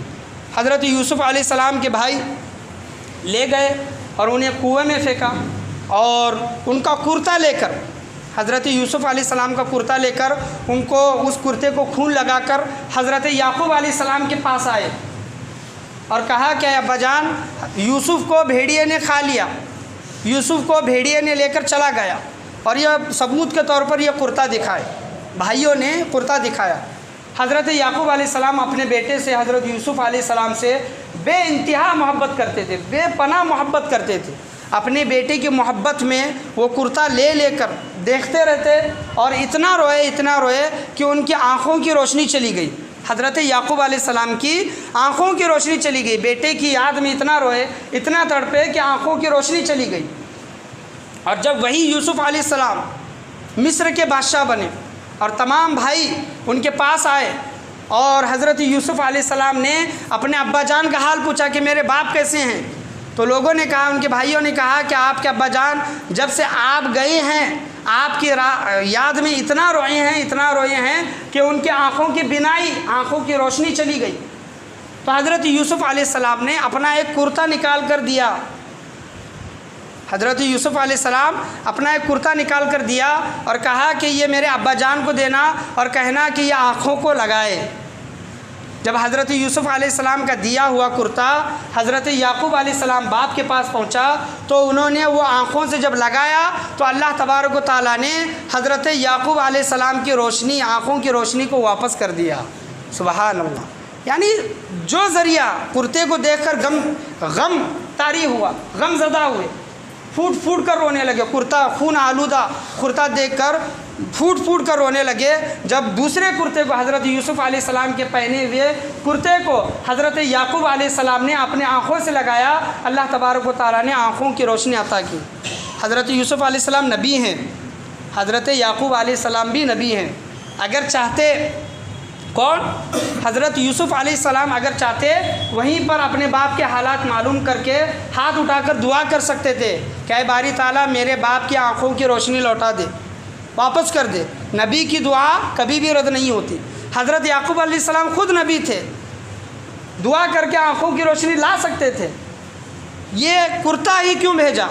हज़रत यूसुफ़ अलैहिस्सलाम के भाई ले गए और उन्हें कुएं में फेंका और उनका कुर्ता लेकर, हज़रत यूसुफ़ अलैहिस्सलाम का कुर्ता लेकर उनको उस कुर्ते को खून लगाकर हज़रत याकूब अलैहिस्सलाम के पास आए और कहा कि अब्बाजान, यूसुफ़ को भेड़िए ने खा लिया, यूसुफ़ को भेड़िए ने लेकर चला गया। और यह सबूत के तौर पर यह कुर्ता दिखाए, भाइयों ने कुर्ता दिखाया। हज़रत याकूब अलैहिस्सलाम अपने बेटे से, हज़रत यूसुफ़ अलैहिस्सलाम से बेइंतहा मोहब्बत करते थे, बेपनाह मोहब्बत करते थे। अपने बेटे की मोहब्बत में वो कुर्ता लेकर देखते रहते और इतना रोए कि उनकी आँखों की रोशनी चली गई। हज़रत याकूब अलैहिस्सलाम की आँखों की रोशनी चली गई, बेटे की याद में इतना रोए, इतना तड़पे कि आँखों की रोशनी चली गई। और जब वही यूसुफ़ अलैहिस्सलाम मिस्र के बादशाह बने और तमाम भाई उनके पास आए और हज़रत यूसुफ़ अलैहिस्सलाम ने अपने अब्बा जान का हाल पूछा कि मेरे बाप कैसे हैं। तो लोगों ने कहा, उनके भाइयों ने कहा कि आपके अब्बा जान जब से आप गए हैं आपकी याद में इतना रोए हैं कि उनकी आँखों की बिनाई, आँखों की रोशनी चली गई। तो हज़रत यूसुफ़ अलैहिस्सलाम ने अपना एक कुर्ता निकाल कर दिया, हज़रत यूसुफ़ अलैहिस्सलाम अपना एक कुर्ता निकाल कर दिया और कहा कि ये मेरे अब्बा जान को देना और कहना कि ये आँखों को लगाए। जब हज़रत यूसुफ़ अलैहिस्सलाम का दिया हुआ कुर्ता हज़रत याकूब अलैहिस्सलाम बाप के पास पहुंचा तो उन्होंने वो आँखों से जब लगाया तो अल्लाह तबारक व तआला ने हज़रत याकूब अलैहिस्सलाम की रोशनी, आँखों की रोशनी को वापस कर दिया। सुबहान अल्लाह। यानी जो ज़रिया कुर्ते को देखकर गम तारी हुआ, गमज़दा हुए, फूट फूट कर रोने लगे, कुर्ता खून आलूदा कुर्ता देखकर फूट फूट कर रोने लगे। जब दूसरे कुर्ते को हज़रत यूसुफ़ अलैहिस्सलाम के पहने हुए कुर्ते को हज़रत याकूब अलैहिस्सलाम ने अपने आँखों से लगाया, अल्लाह तबारक व तआला ने आँखों की रोशनी अता की। हज़रत यूसुफ़ अलैहिस्सलाम नबी हैं, हज़रत याकूब अलैहिस्सलाम भी नबी हैं। अगर चाहते कौन? हज़रत यूसुफ़ अलैहिस्सलाम अगर चाहते वहीं पर अपने बाप के हालात मालूम करके हाथ उठाकर दुआ कर सकते थे कि ऐ बारी ताला मेरे बाप की आँखों की रोशनी लौटा दे, वापस कर दे। नबी की दुआ कभी भी रद्द नहीं होती। हज़रत याकूब अलैहिस्सलाम ख़ुद नबी थे, दुआ करके आँखों की रोशनी ला सकते थे। ये कुर्ता ही क्यों भेजा?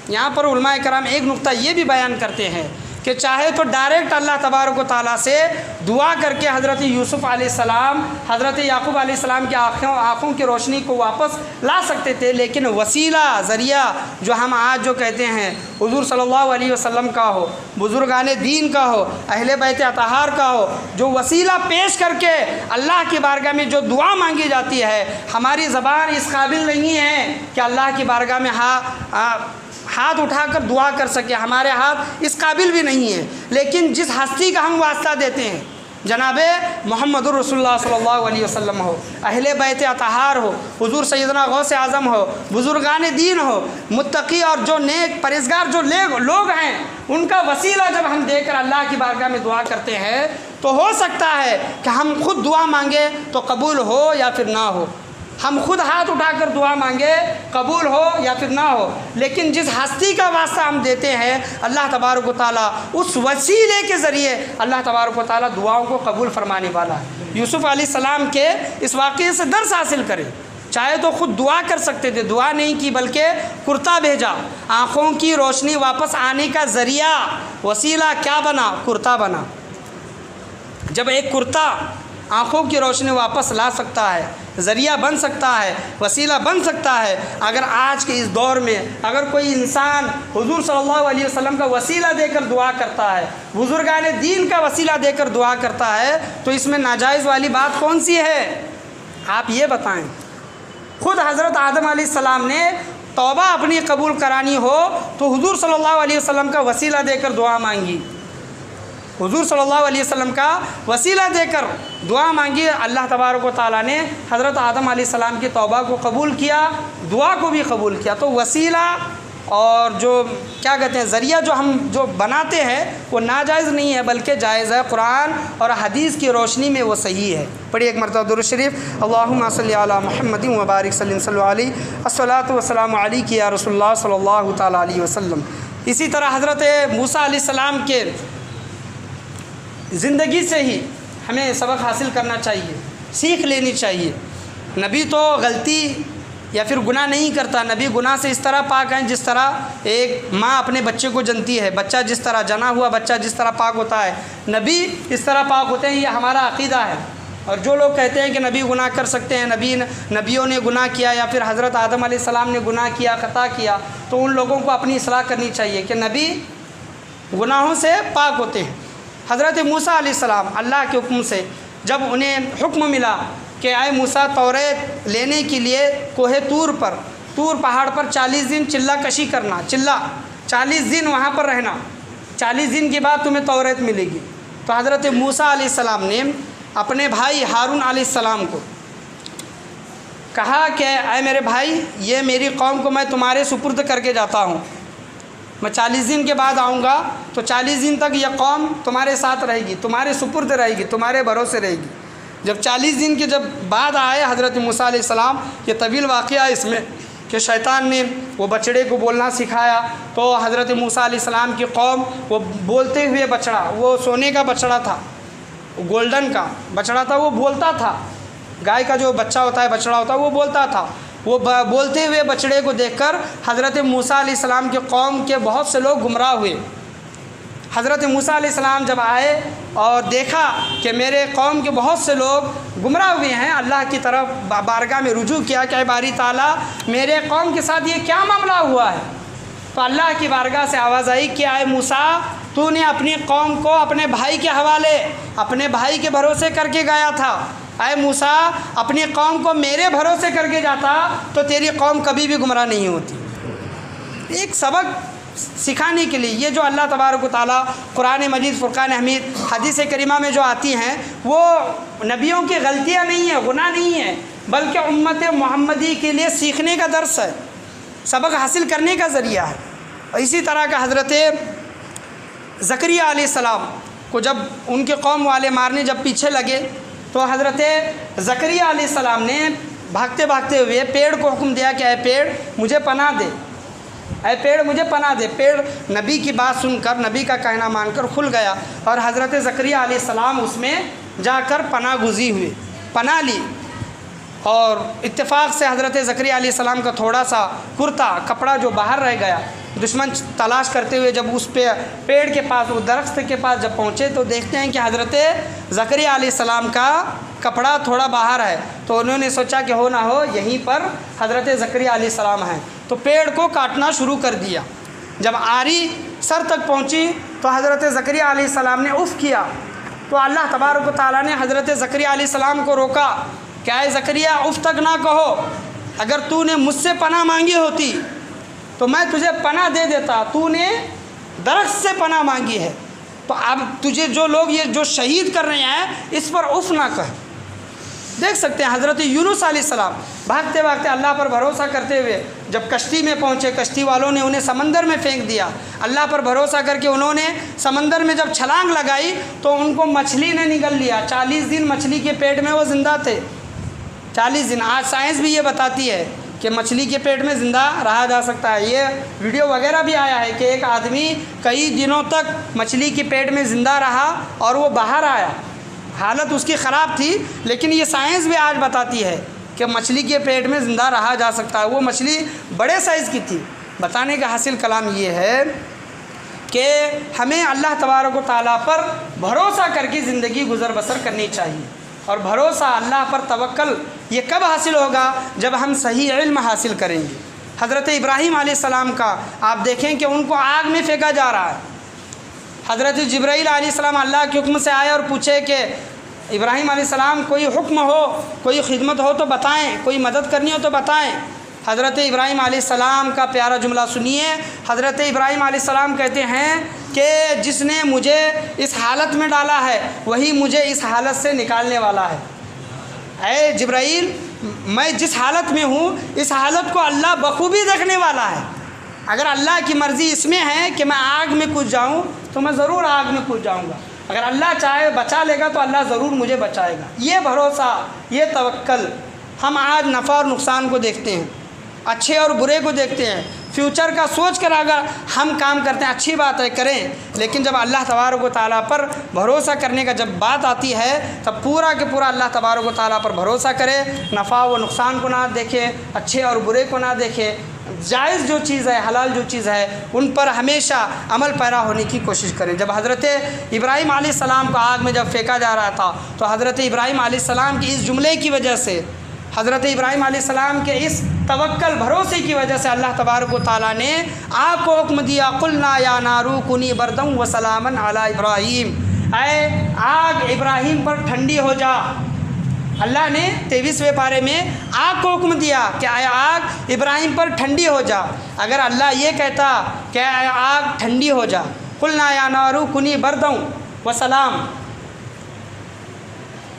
यहाँ पर उलमाए कराम एक नुक्ता ये भी बयान करते हैं कि चाहे तो डायरेक्ट अल्लाह तबारक व तआला से दुआ करके हज़रत यूसुफ़ अलैहिस्सलाम हज़रत याकूब अलैहिस्सलाम की आँखों की रोशनी को वापस ला सकते थे, लेकिन वसीला ज़रिया जो हम आज जो कहते हैं हुज़ूर सल्लल्लाहु अलैहि वसल्लम का हो, बुज़ुर्गान दीन का हो, अहले बैत अतहार का हो, जो वसीला पेश करके अल्लाह की बारगाह में जो दुआ मांगी जाती है, हमारी ज़बान इस काबिल नहीं है कि अल्लाह की बारगाह में हाथ उठाकर दुआ कर सके, हमारे हाथ इस काबिल भी नहीं है। लेकिन जिस हस्ती का हम वास्ता देते हैं, जनाबे मोहम्मदुर रसूलुल्लाह सल्लल्लाहु अलैहि वसल्लम हो, अहले बैत अतहार हो, हुज़ूर सैयदना गौसे आज़म हो, बुज़ुर्गान दीन हो, मुत्तकी और जो नेक परहेज़गार जो लोग हैं, उनका वसीला जब हम देकर अल्लाह की बारगाह में दुआ करते हैं तो हो सकता है कि हम खुद दुआ मांगे तो कबूल हो या फिर ना हो, हम खुद हाथ उठाकर दुआ मांगे कबूल हो या फिर ना हो, लेकिन जिस हस्ती का वास्ता हम देते हैं अल्लाह तबारक व तआला उस वसीले के ज़रिए अल्लाह तबारक व तआला दुआओं को कबूल फरमाने वाला है। यूसुफ़ अलैहिस्सलाम के इस वाक़े से दर्स हासिल करें। चाहे तो ख़ुद दुआ कर सकते थे, दुआ नहीं की बल्कि कुर्ता भेजा, आँखों की रोशनी वापस आने का ज़रिया वसीला क्या बना? कुर्ता बना। जब एक कुर्ता आँखों की रोशनी वापस ला सकता है, ज़रिया बन सकता है, वसीला बन सकता है, अगर आज के इस दौर में अगर कोई इंसान हुज़ूर सल्लल्लाहु अलैहि वसल्लम का वसीला देकर दुआ करता है, बुज़ुर्गान दीन का वसीला देकर दुआ करता है, तो इसमें नाजायज़ वाली बात कौन सी है? आप ये बताएं। ख़ुद हज़रत आदम अलैहिस्सलाम ने तौबा अपनी कबूल करानी हो तो हुज़ूर सल्लल्लाहु अलैहि वसल्लम का वसीला देकर दुआ मांगी, हुज़ूर सल्लल्लाहु अलैहि वसल्लम का वसीला देकर दुआ मांगी। अल्लाह तबारक व तआला ने हज़रत आदम अलैहिस्सलाम की तौबा को कबूल किया, दुआ को भी कबूल किया। तो वसीला और जो क्या कहते हैं ज़रिया जो हम जो बनाते हैं वो नाजायज़ नहीं है बल्कि जायज़ है। कुरान और हदीस की रोशनी में वो सही है। पढ़िए एक मरतबा दुरूद शरीफ, अल्लाहुम्मा सल्लि अला मुहम्मदिन व बारिक सल्लल्लाहु अलैहि अस्सलातु वस्सलामु अलैका या रसूलुल्लाह सल्लल्लाहु तआला अलैहि वसल्लम। इसी तरह हज़रत मूसा अलैहिस्सलाम के ज़िंदगी से ही हमें सबक हासिल करना चाहिए, सीख लेनी चाहिए। नबी तो गलती या फिर गुनाह नहीं करता, नबी गुनाह से इस तरह पाक हैं जिस तरह एक माँ अपने बच्चे को जनती है, बच्चा जिस तरह जना हुआ बच्चा जिस तरह पाक होता है, नबी इस तरह पाक होते हैं। ये हमारा अक़ीदा है। और जो लोग कहते हैं कि नबी गुनाह कर सकते हैं, नबियों ने गुनाह किया या फिर हज़रत आदम अलैहिस्सलाम ने गुनाह किया, ख़ता किया, तो उन लोगों को अपनी इस्लाह करनी चाहिए कि नबी गुनाहों से पाक होते हैं। हज़रत मूसा अलैहिस्सलाम अल्लाह के हुक्म से जब उन्हें हुक्म मिला कि आए मूसा तौरेत लेने के लिए कोहे तूर पहाड़ पर 40 दिन चिल्ला कशी करना, 40 दिन वहाँ पर रहना, 40 दिन के बाद तुम्हें तौरेत मिलेगी। तो हज़रत मूसा अलैहिस्सलाम ने अपने भाई हारून अलैहिस्सलाम को कहा कि आए मेरे भाई, ये मेरी कौम को मैं तुम्हारे सुपुर्द करके जाता हूँ, मैं 40 दिन के बाद आऊँगा, तो 40 दिन तक यह कौम तुम्हारे साथ रहेगी, तुम्हारे सुपुर्द रहेगी, तुम्हारे भरोसे रहेगी। जब 40 दिन के जब बाद आए हज़रत मूसा अलैहिस्सलाम, ये तवील वाक़या इसमें कि शैतान ने वो बछड़े को बोलना सिखाया, तो हज़रत मूसा अलैहिस्सलाम की कौम वो बोलते हुए बछड़ा, वो सोने का बछड़ा था, गोल्डन का बछड़ा था, वो बोलता था। गाय का जो बच्चा होता है, बछड़ा होता है, वो बोलता था। वो बोलते हुए बछड़े को देखकर हज़रत मूसा अलैहिस्सलाम के कौम के बहुत से लोग गुमराह हुए। हज़रत मूसा अलैहिस्सलाम जब आए और देखा कि मेरे कौम के बहुत से लोग गुमराह हुए हैं, अल्लाह की तरफ बारगाह में रुजू किया कि बारी ताला मेरे कौम के साथ ये क्या मामला हुआ है। तो अल्लाह की बारगाह से आवाज़ आई कि आए मूसा, तूने अपनी कौम को अपने भाई के हवाले, अपने भाई के भरोसे करके गया था। आए मूसा, अपनी कौम को मेरे भरोसे करके जाता तो तेरी कौम कभी भी गुमराह नहीं होती। एक सबक सिखाने के लिए ये जो अल्लाह तबारक व तआला कुरान मजीद, फ़ुरक़ान हमीद, हदीस करीमा में जो आती हैं, वो नबियों की गलतियाँ नहीं है, गुनाह नहीं है, बल्कि उम्मत मोहम्मदी के लिए सीखने का दर्स है, सबक हासिल करने का ज़रिया है। और इसी तरह का हज़रत ज़करिया अलैहिस्सलाम को जब उनके कौम वाले मारने जब पीछे लगे, तो हज़रत ज़करिया अलैहिस्सलाम ने भागते भागते हुए पेड़ को हुक्म दिया कि ऐ पेड़ मुझे पनाह दे, ऐ पेड़ मुझे पनाह दे। पेड़ नबी की बात सुनकर, नबी का कहना मानकर खुल गया और हज़रत ज़करिया अलैहिस्सलाम उसमें जाकर पनाह गुज़ी हुए, पनाह ली। और इत्तेफाक से हज़रत ज़करिया अलैहिस्सलाम का थोड़ा सा कुर्ता कपड़ा जो बाहर रह गया, दुश्मन तलाश करते हुए जब उस पेड़ के पास, उस दरख्त के पास जब पहुँचे, तो देखते हैं कि हज़रत ज़करिया अलैहिस्सलाम का कपड़ा थोड़ा बाहर है। तो उन्होंने सोचा कि हो ना हो यहीं पर हज़रत ज़करिया अलैहिस्सलाम हैं, तो पेड़ को काटना शुरू कर दिया। जब आरी सर तक पहुँची तो हज़रत ज़करिया अलैहिस्सलाम ने उफ़ किया, तो अल्लाह तबारक व तआला ने हज़रत ज़करिया अलैहिस्सलाम को रोका, क्या है ज़करिया, उफ़ तक ना कहो, अगर तूने मुझसे पनाह मांगी होती तो मैं तुझे पनाह दे देता, तूने दरख्त से पनाह मांगी है, तो अब तुझे जो लोग ये जो शहीद कर रहे हैं इस पर उफ़ ना कह। देख सकते हैं हज़रत यूनुस अलैहिस्सलाम भागते भागते अल्लाह पर भरोसा करते हुए जब कश्ती में पहुँचे, कश्ती वालों ने उन्हें समंदर में फेंक दिया। अल्लाह पर भरोसा करके उन्होंने समंदर में जब छलांग लगाई तो उनको मछली ने निगल लिया। 40 दिन मछली के पेट में वो ज़िंदा थे, 40 दिन। आज साइंस भी ये बताती है कि मछली के पेट में ज़िंदा रहा जा सकता है। ये वीडियो वगैरह भी आया है कि एक आदमी कई दिनों तक मछली के पेट में ज़िंदा रहा और वो बाहर आया, हालत उसकी ख़राब थी, लेकिन ये साइंस भी आज बताती है कि मछली के पेट में ज़िंदा रहा जा सकता है। वो मछली बड़े साइज़ की थी। बताने का हासिल कलाम ये है कि हमें अल्लाह तबारक व तआला पर भरोसा करके ज़िंदगी गुज़र बसर करनी चाहिए। और भरोसा, अल्लाह पर तवक्ल ये कब हासिल होगा, जब हम सही इल्म हासिल करेंगे। हज़रत इब्राहीम अलैहिस्सलाम का आप देखें कि उनको आग में फेंका जा रहा है। हज़रत जिब्राईल अलैहिस्सलाम अल्लाह के हुक्म से आए और पूछे कि इब्राहीम अलैहिस्सलाम कोई हुक्म हो, कोई खिदमत हो तो बताएं, कोई मदद करनी हो तो बताएं। हज़रत इब्राहीम अलैहिस्सलाम का प्यारा जुमला सुनिए। हज़रत इब्राहीम अलैहिस्सलाम कहते हैं कि जिसने मुझे इस हालत में डाला है वही मुझे इस हालत से निकालने वाला है। ऐ जिब्राईल, मैं जिस हालत में हूँ इस हालत को अल्लाह बखूबी देखने वाला है। अगर अल्लाह की मर्ज़ी इसमें है कि मैं आग में कूद जाऊँ तो मैं ज़रूर आग में कूद जाऊँगा। अगर अल्लाह चाहे बचा लेगा तो अल्लाह ज़रूर मुझे बचाएगा। ये भरोसा, ये तवक्ल। हम आज नफ़ा और नुकसान को देखते हैं, अच्छे और बुरे को देखते हैं, फ्यूचर का सोच कर अगर हम काम करते हैं अच्छी बात है, करें, लेकिन जब अल्लाह तबारक व तआला पर भरोसा करने का जब बात आती है तब पूरा के पूरा अल्लाह तबारक व तआला पर भरोसा करें। नफ़ा व नुकसान को ना देखें, अच्छे और बुरे को ना देखें, जायज़ जो चीज़ है, हलाल जो चीज़ है, उन पर हमेशा अमल पैरा होने की कोशिश करें। जब हज़रत इब्राहीम अलैहिस्सलाम को आग में जब फेंका जा रहा था तो हज़रत इब्राहीम अलैहिस्सलाम के इस जुमले की वजह से, हज़रत इब्राहीम अलैहिस्सलाम के इस तवक्ल भरोसे की वजह से अल्लाह तबारक व तआला ने आग को हुक्म दिया, कुलना या नारू कुनी बरदम व सलामन अला इब्राहीम, ऐ आग इब्राहीम पर ठंडी हो जा। अल्लाह ने 23वें पारे में आग को हुक्म दिया कि आग इब्राहीम पर ठंडी हो जा। अगर अल्लाह ये कहता कि आग ठंडी हो जा, कुलना या नारू कुनी बरदम व सलाम,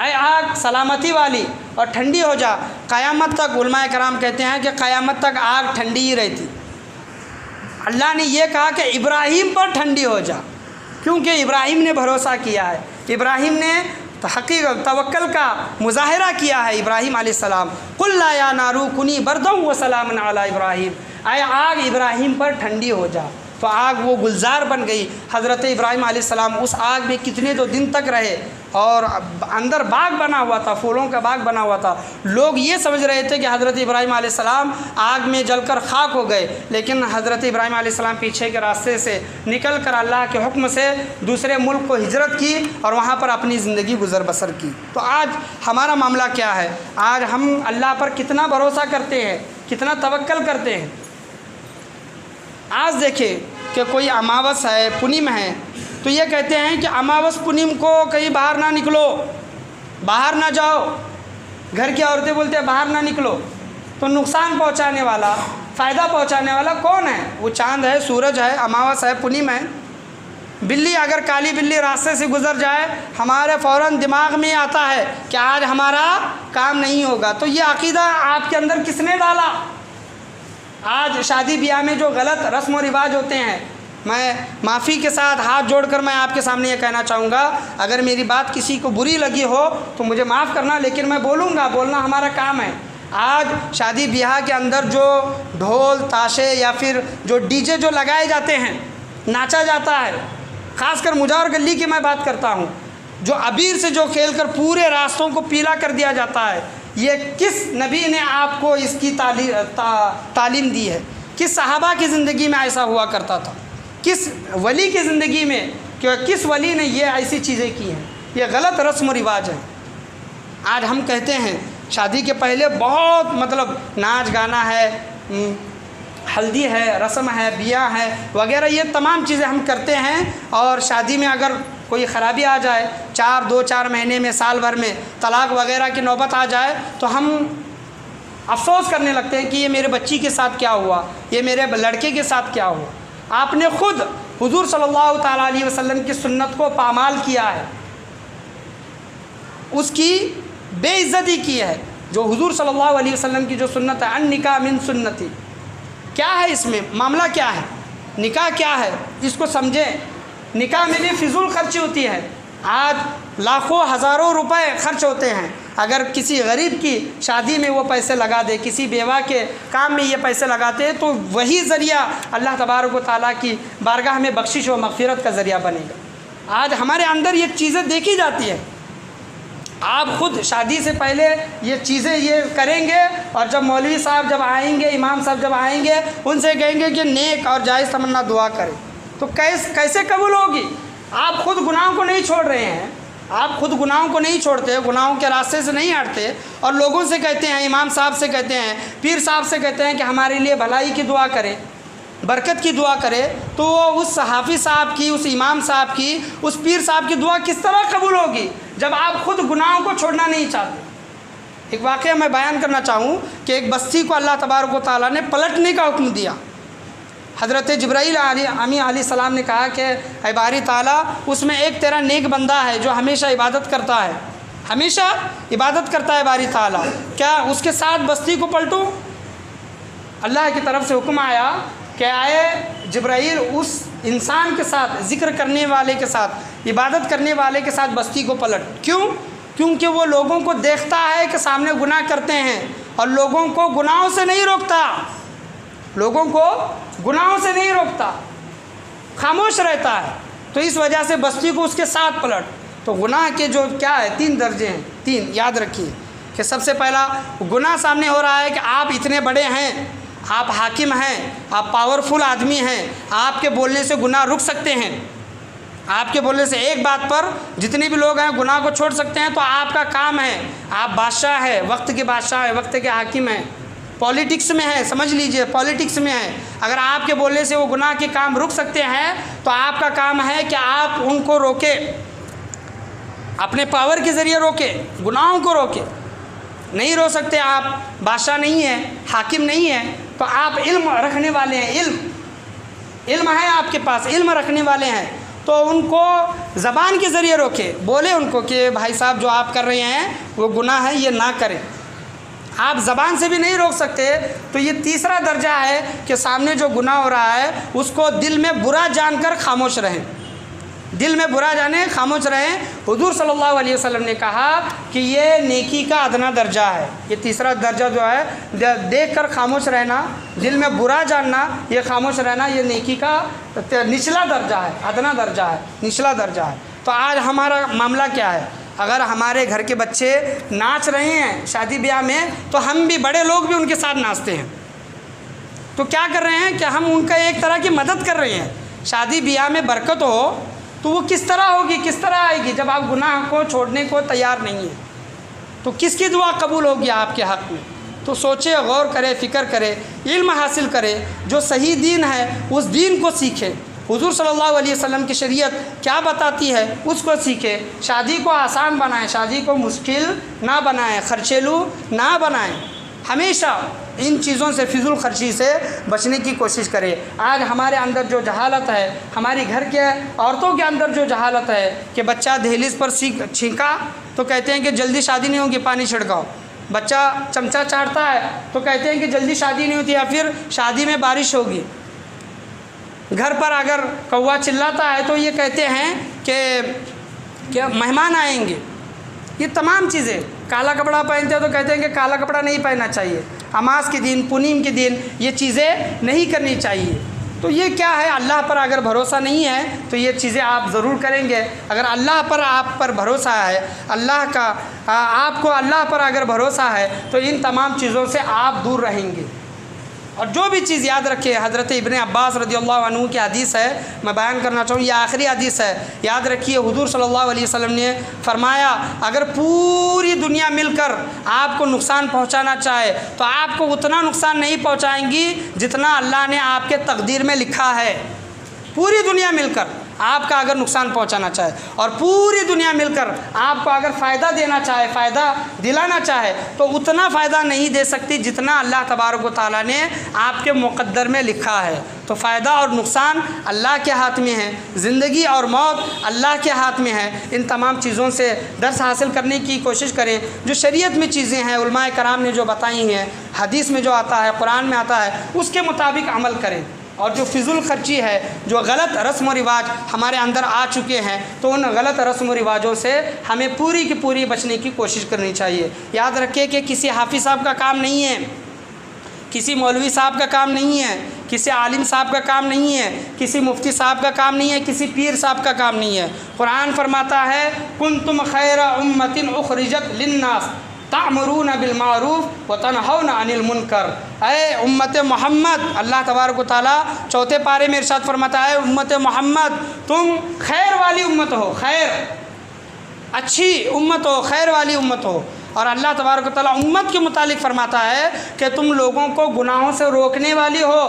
ऐ आग सलामती वाली और ठंडी हो जा, क़यामत तक उलमाए कराम कहते हैं कि क़यामत तक आग ठंडी ही रहती। अल्लाह ने यह कहा कि इब्राहीम पर ठंडी हो जा, क्योंकि इब्राहीम ने भरोसा किया है, इब्राहीम ने हकीकत तवक्ल का मुज़ाहिरा किया है इब्राहीम अलैहिस्सलाम। कुल ला या नारू कुनी बरदम व सलामन अला इब्राहीम, आए आग इब्राहीम पर ठंडी हो जा। तो आग वो गुलजार बन गई। हज़रत इब्राहीम अलैहिस्सलाम उस आग में कितने तो दिन तक रहे और अंदर बाग बना हुआ था, फूलों का बाग बना हुआ था। लोग ये समझ रहे थे कि हज़रत इब्राहीम अलैहिस्सलाम आग में जलकर खाक हो गए, लेकिन हज़रत इब्राहीम अलैहिस्सलाम पीछे के रास्ते से निकल कर अल्लाह के हुक्म से दूसरे मुल्क को हिजरत की और वहाँ पर अपनी ज़िंदगी गुज़र बसर की। तो आज हमारा मामला क्या है? आज हम अल्लाह पर कितना भरोसा करते हैं, कितना तवक्ल करते हैं। आज देखिए कि कोई अमावस है, पुनीम है, तो ये कहते हैं कि अमावस पुनीम को कहीं बाहर ना निकलो, बाहर ना जाओ। घर की औरतें बोलते हैं बाहर ना निकलो। तो नुकसान पहुंचाने वाला, फ़ायदा पहुंचाने वाला कौन है? वो चांद है, सूरज है, अमावस है, पुनीम है। बिल्ली, अगर काली बिल्ली रास्ते से गुज़र जाए, हमारे फ़ौरन दिमाग में आता है कि आज हमारा काम नहीं होगा। तो ये अक़ीदा आपके अंदर किसने डाला? आज शादी ब्याह में जो गलत रस्म व रिवाज होते हैं, मैं माफ़ी के साथ हाथ जोड़कर मैं आपके सामने ये कहना चाहूँगा, अगर मेरी बात किसी को बुरी लगी हो तो मुझे माफ़ करना, लेकिन मैं बोलूँगा, बोलना हमारा काम है। आज शादी ब्याह के अंदर जो ढोल ताशे या फिर जो डीजे जो लगाए जाते हैं, नाचा जाता है, ख़ासकर मुजावर गली की मैं बात करता हूँ, जो अबीर से जो खेल कर पूरे रास्तों को पीला कर दिया जाता है, ये किस नबी ने आपको इसकी तालीम दी है? किस सहाबा की ज़िंदगी में ऐसा हुआ करता था? किस वली की ज़िंदगी में, किस वली ने ये ऐसी चीज़ें की हैं? ये गलत रस्म रिवाज है। आज हम कहते हैं शादी के पहले बहुत मतलब नाच गाना है, हल्दी है, रस्म है, बियाह है वगैरह, ये तमाम चीज़ें हम करते हैं। और शादी में अगर कोई ख़राबी आ जाए, 2-4 महीने में, साल भर में तलाक वगैरह की नौबत आ जाए, तो हम अफसोस करने लगते हैं कि ये मेरे बच्ची के साथ क्या हुआ, ये मेरे लड़के के साथ क्या हुआ। आपने ख़ुद हुज़ूर सल्लल्लाहु ताला अलैहि वसल्लम की सुन्नत को पामाल किया है, उसकी बेइज्जती की है। जो हुज़ूर सल्लल्लाहु अलैहि वसल्लम की जो सुन्नत है, अन निकाह मिन सुन्नती, क्या है इसमें मामला, क्या है निकाह, क्या है इसको समझें। निकाह में भी फिजूल खर्ची होती है। आज लाखों हज़ारों रुपए खर्च होते हैं। अगर किसी गरीब की शादी में वो पैसे लगा दे, किसी बेवा के काम में ये पैसे लगाते हैं, तो वही ज़रिया अल्लाह तबारक व तआला की बारगाह में बख्शिश व मग़फ़िरत का ज़रिया बनेगा। आज हमारे अंदर ये चीज़ें देखी जाती हैं। आप ख़ुद शादी से पहले ये चीज़ें ये करेंगे और जब मौलवी साहब जब आएंगे, इमाम साहब जब आएंगे, उनसे कहेंगे कि नेक और जायज़ तमन्ना दुआ करें, तो कैसे कबूल होगी? आप ख़ुद गुनाहों को नहीं छोड़ रहे हैं, आप ख़ुद गुनाहों को नहीं छोड़ते, गुनाहों के रास्ते से नहीं हटते, और लोगों से कहते हैं, इमाम साहब से कहते हैं, पीर साहब से कहते हैं कि हमारे लिए भलाई की दुआ करें, बरकत की दुआ करें। तो उस हाफिज़ साहब की, उस इमाम साहब की, उस पीर साहब की दुआ किस तरह कबूल होगी जब आप ख़ुद गुनाहों को छोड़ना नहीं चाहते? एक वाक़या मैं बयान करना चाहूँ कि एक बस्ती को अल्लाह तबारक व तआला ने पलटने का हुक्म दिया। हज़रत जिब्राईल अलैहिस्सलाम ने कहा कि ऐ बारी ताला, उसमें एक तेरा नेक बंदा है जो हमेशा इबादत करता है, हमेशा इबादत करता है बारी ताला, क्या उसके साथ बस्ती को पलटूँ? अल्लाह की तरफ से हुक्म आया कि आए जिब्राईल, उस इंसान के साथ, ज़िक्र करने वाले के साथ, इबादत करने वाले के साथ बस्ती को पलट। क्यों? क्योंकि वो लोगों को देखता है कि सामने गुनाह करते हैं और लोगों को गुनाहों से नहीं रोकता, लोगों को गुनाहों से नहीं रोकता, खामोश रहता है। तो इस वजह से बस्ती को उसके साथ पलट। तो गुनाह के जो क्या है, 3 दर्जे हैं, 3 याद रखिए कि सबसे पहला गुनाह सामने हो रहा है कि आप इतने बड़े हैं, आप हाकिम हैं, आप पावरफुल आदमी हैं, आपके बोलने से गुनाह रुक सकते हैं, आपके बोलने से एक बात पर जितने भी लोग हैं गुनाह को छोड़ सकते हैं। तो आपका काम है, आप बादशाह है, वक्त के बादशाह है, वक्त के हाकिम हैं, पॉलिटिक्स में है, समझ लीजिए पॉलिटिक्स में है। अगर आपके बोलने से वो गुनाह के काम रुक सकते हैं तो आपका काम है कि आप उनको रोके, अपने पावर के ज़रिए रोके, गुनाहों को रोके। नहीं रोक सकते, आप बादशाह नहीं हैं, हाकिम नहीं हैं, तो आप इल्म रखने वाले हैं, इल्म है आपके पास, इल्म रखने वाले हैं, तो उनको ज़बान के ज़रिए रोके, बोले उनको कि भाई साहब जो आप कर रहे हैं वो गुनाह है, ये ना करें। आप ज़बान से भी नहीं रोक सकते, तो ये तीसरा दर्जा है कि सामने जो गुनाह हो रहा है उसको दिल में बुरा जानकर खामोश रहें। दिल में बुरा जाने, खामोश रहें। हुजूर सल्लल्लाहु अलैहि वसल्लम ने कहा कि ये नेकी का अदना दर्जा है। ये तीसरा दर्जा जो है, देख कर खामोश रहना, दिल में बुरा जानना, ये खामोश रहना, ये नेकी का निचला दर्जा है, अदना दर्जा है, निचला दर्जा है। तो आज हमारा मामला क्या है? अगर हमारे घर के बच्चे नाच रहे हैं शादी ब्याह में, तो हम भी, बड़े लोग भी उनके साथ नाचते हैं, तो क्या कर रहे हैं कि हम उनका एक तरह की मदद कर रहे हैं। शादी ब्याह में बरकत हो तो वो किस तरह होगी, किस तरह आएगी जब आप गुनाह को छोड़ने को तैयार नहीं हैं? तो किसकी दुआ कबूल होगी आपके हक़ में? तो सोचे, गौर करे, फ़िक्र करे, इल्म हासिल करे, जो सही दीन है उस दीन को सीखे। हुजूर सल्लल्लाहु अलैहि वसल्लम की शरीयत क्या बताती है उसको सीखे। शादी को आसान बनाएं, शादी को मुश्किल ना बनाएं, खर्चेलू ना बनाएं। हमेशा इन चीज़ों से, फिजूल खर्ची से बचने की कोशिश करें। आज हमारे अंदर जो जहालत है, हमारी घर के औरतों के अंदर जो जहालत है कि बच्चा दहलीज पर छींका तो कहते हैं कि जल्दी शादी नहीं होगी, पानी छिड़काओ। बच्चा चमचा चाटता है तो कहते हैं कि जल्दी शादी नहीं होती, या फिर शादी में बारिश होगी। घर पर अगर कौवा चिल्लाता है तो ये कहते हैं कि मेहमान आएंगे। ये तमाम चीज़ें, काला कपड़ा पहनते हैं तो कहते हैं कि काला कपड़ा नहीं पहनना चाहिए, अमास के दिन, पुनीम के दिन ये चीज़ें नहीं करनी चाहिए। तो ये क्या है? अल्लाह पर अगर भरोसा नहीं है तो ये चीज़ें आप ज़रूर करेंगे। अगर अल्लाह पर आप पर भरोसा है, अल्लाह का आपको अल्लाह पर अगर भरोसा है तो इन तमाम चीज़ों से आप दूर रहेंगे। और जो भी चीज़ याद रखिए, हज़रत इब्ने अब्बास रज़ियल्लाहु अन्हु की हदीस है, मैं बयान करना चाहूँ, ये आखिरी हदीस है। याद रखिए, हुज़ूर सल्लल्लाहु अलैहि वसल्लम ने फरमाया, अगर पूरी दुनिया मिलकर आपको नुकसान पहुँचाना चाहे तो आपको उतना नुकसान नहीं पहुँचाएंगी जितना अल्लाह ने आपके तकदीर में लिखा है। पूरी दुनिया मिलकर आपका अगर नुकसान पहुंचाना चाहे और पूरी दुनिया मिलकर आपको अगर फ़ायदा देना चाहे, फ़ायदा दिलाना चाहे, तो उतना फ़ायदा नहीं दे सकती जितना अल्लाह तबारक व तआला ने आपके मुक़द्दर में लिखा है। तो फ़ायदा और नुकसान अल्लाह के हाथ में है, ज़िंदगी और मौत अल्लाह के हाथ में है। इन तमाम चीज़ों से दर्स हासिल करने की कोशिश करें। जो शरीयत में चीज़ें हैं, उलमाए कराम ने जो बताई हैं, हदीस में जो आता है, कुरान में आता है, उसके मुताबिक अमल करें। और जो फिजूल खर्ची है, जो गलत रस्म व रिवाज हमारे अंदर आ चुके हैं, तो उन गलत रस्म व रिवाजों से हमें पूरी की पूरी बचने की कोशिश करनी चाहिए। याद रखिए कि किसी हाफिज़ साहब का काम नहीं है, किसी मौलवी साहब का काम नहीं है, किसी आलिम साहब का काम नहीं है, किसी मुफ्ती साहब का काम नहीं है, किसी पीर साहब का काम नहीं है। कुरान फरमाता है, कुंतुम खैरा उम्मतिन उखरिजत लिन्नास तामुरून बिल मारूफ व तनहौना अनिल मुनकर। ऐ उम्मत मोहम्मद, अल्लाह तबारक व तआला चौथे पारे में इरशाद फरमाता है, उम्मत मोहम्मद तुम खैर वाली उम्मत हो, खैर अच्छी उम्मत हो, खैर वाली उम्मत हो। और अल्लाह तबारक व तआला उम्मत के मुतालिक फरमाता है कि तुम लोगों को गुनाहों से रोकने वाली हो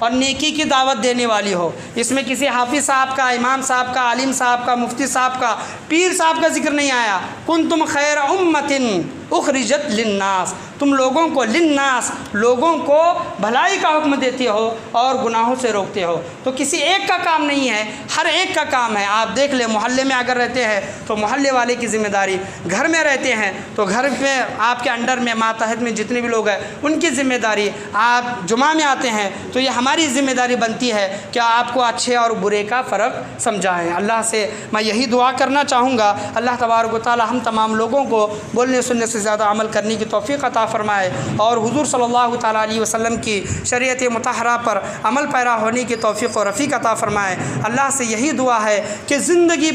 और नेकी की दावत देने वाली हो। इसमें किसी हाफिज़ साहब का, इमाम साहब का, आलिम साहब का, मुफ्ती साहब का, पीर साहब का जिक्र नहीं आया। कुंतुम खैर उम्मतिन उखरिजत लिन्नास, तुम लोगों को, लिन्नास लोगों को भलाई का हुक्म देते हो और गुनाहों से रोकते हो। तो किसी एक का काम नहीं है, हर एक का काम है। आप देख लें, मोहल्ले में अगर रहते हैं तो मोहल्ले वाले की ज़िम्मेदारी, घर में रहते हैं तो घर में आपके अंडर में, मातहत में जितने भी लोग हैं उनकी ज़िम्मेदारी, आप जुमा में आते हैं तो ये हमारी ज़िम्मेदारी बनती है कि आपको अच्छे और बुरे का फ़र्क समझाएँ। अल्लाह से मैं यही दुआ करना चाहूँगा, अल्लाह तबारक व तआला हम तमाम लोगों को बोलने सुनने से ज़्यादा अमल करने की तौफ़ीक़ अता फ़रमाए और हुज़ूर सल्लल्लाहु तआला अलैहि वसल्लम की शरीयत मुतहरा पर अमल पैरा होने की तौफ़ीक़ और रफ़ीक़ अता फ़रमाए। अल्लाह से यही दुआ है कि ज़िंदगी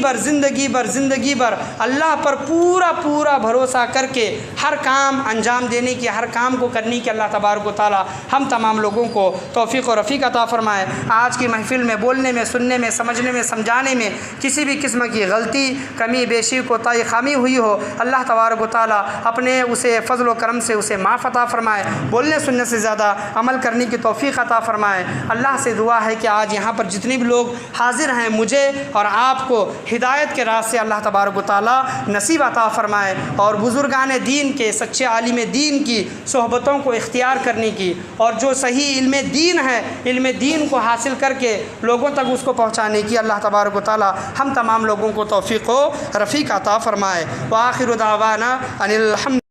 भर अल्लाह पर पूरा पूरा भरोसा करके हर काम अंजाम देने की, हर काम को करने की अल्लाह तबारक व तआला हम तमाम लोगों को तौफ़ीक़ और रफ़ीक़ अता फ़रमाए। आज की महफ़िल में बोलने में, सुनने में, समझने में, समझाने में किसी भी किस्म की गलती, कमी, बेशी, कोताही, खामी हुई हो, अल्लाह तबारक व तआला अपने उसे फ़ज़ल व करम से उसे माफ़ अता फ़रमाए। बोलने सुनने से ज़्यादा अमल करने की तौफ़ीक़ अता फ़रमाए। अल्लाह से दुआ है कि आज यहाँ पर जितने भी लोग हाज़िर हैं, मुझे और आपको हिदायत के रास्ते अल्लाह तबारक व तआला नसीब अता फ़रमाए और बुज़ुर्गान दीन के, सच्चे आलिम दीन की सोहबतों को इख्तियार करने की और जो सही इल्म दीन है, इल्म दीन को हासिल करके लोगों तक उसको पहुँचाने की अल्लाह तबारक व तआला हम तमाम लोगों को तौफ़ीक़ व रफ़ीक़ अता फ़रमाए। व आखिरु दावाना अनिल हम्द।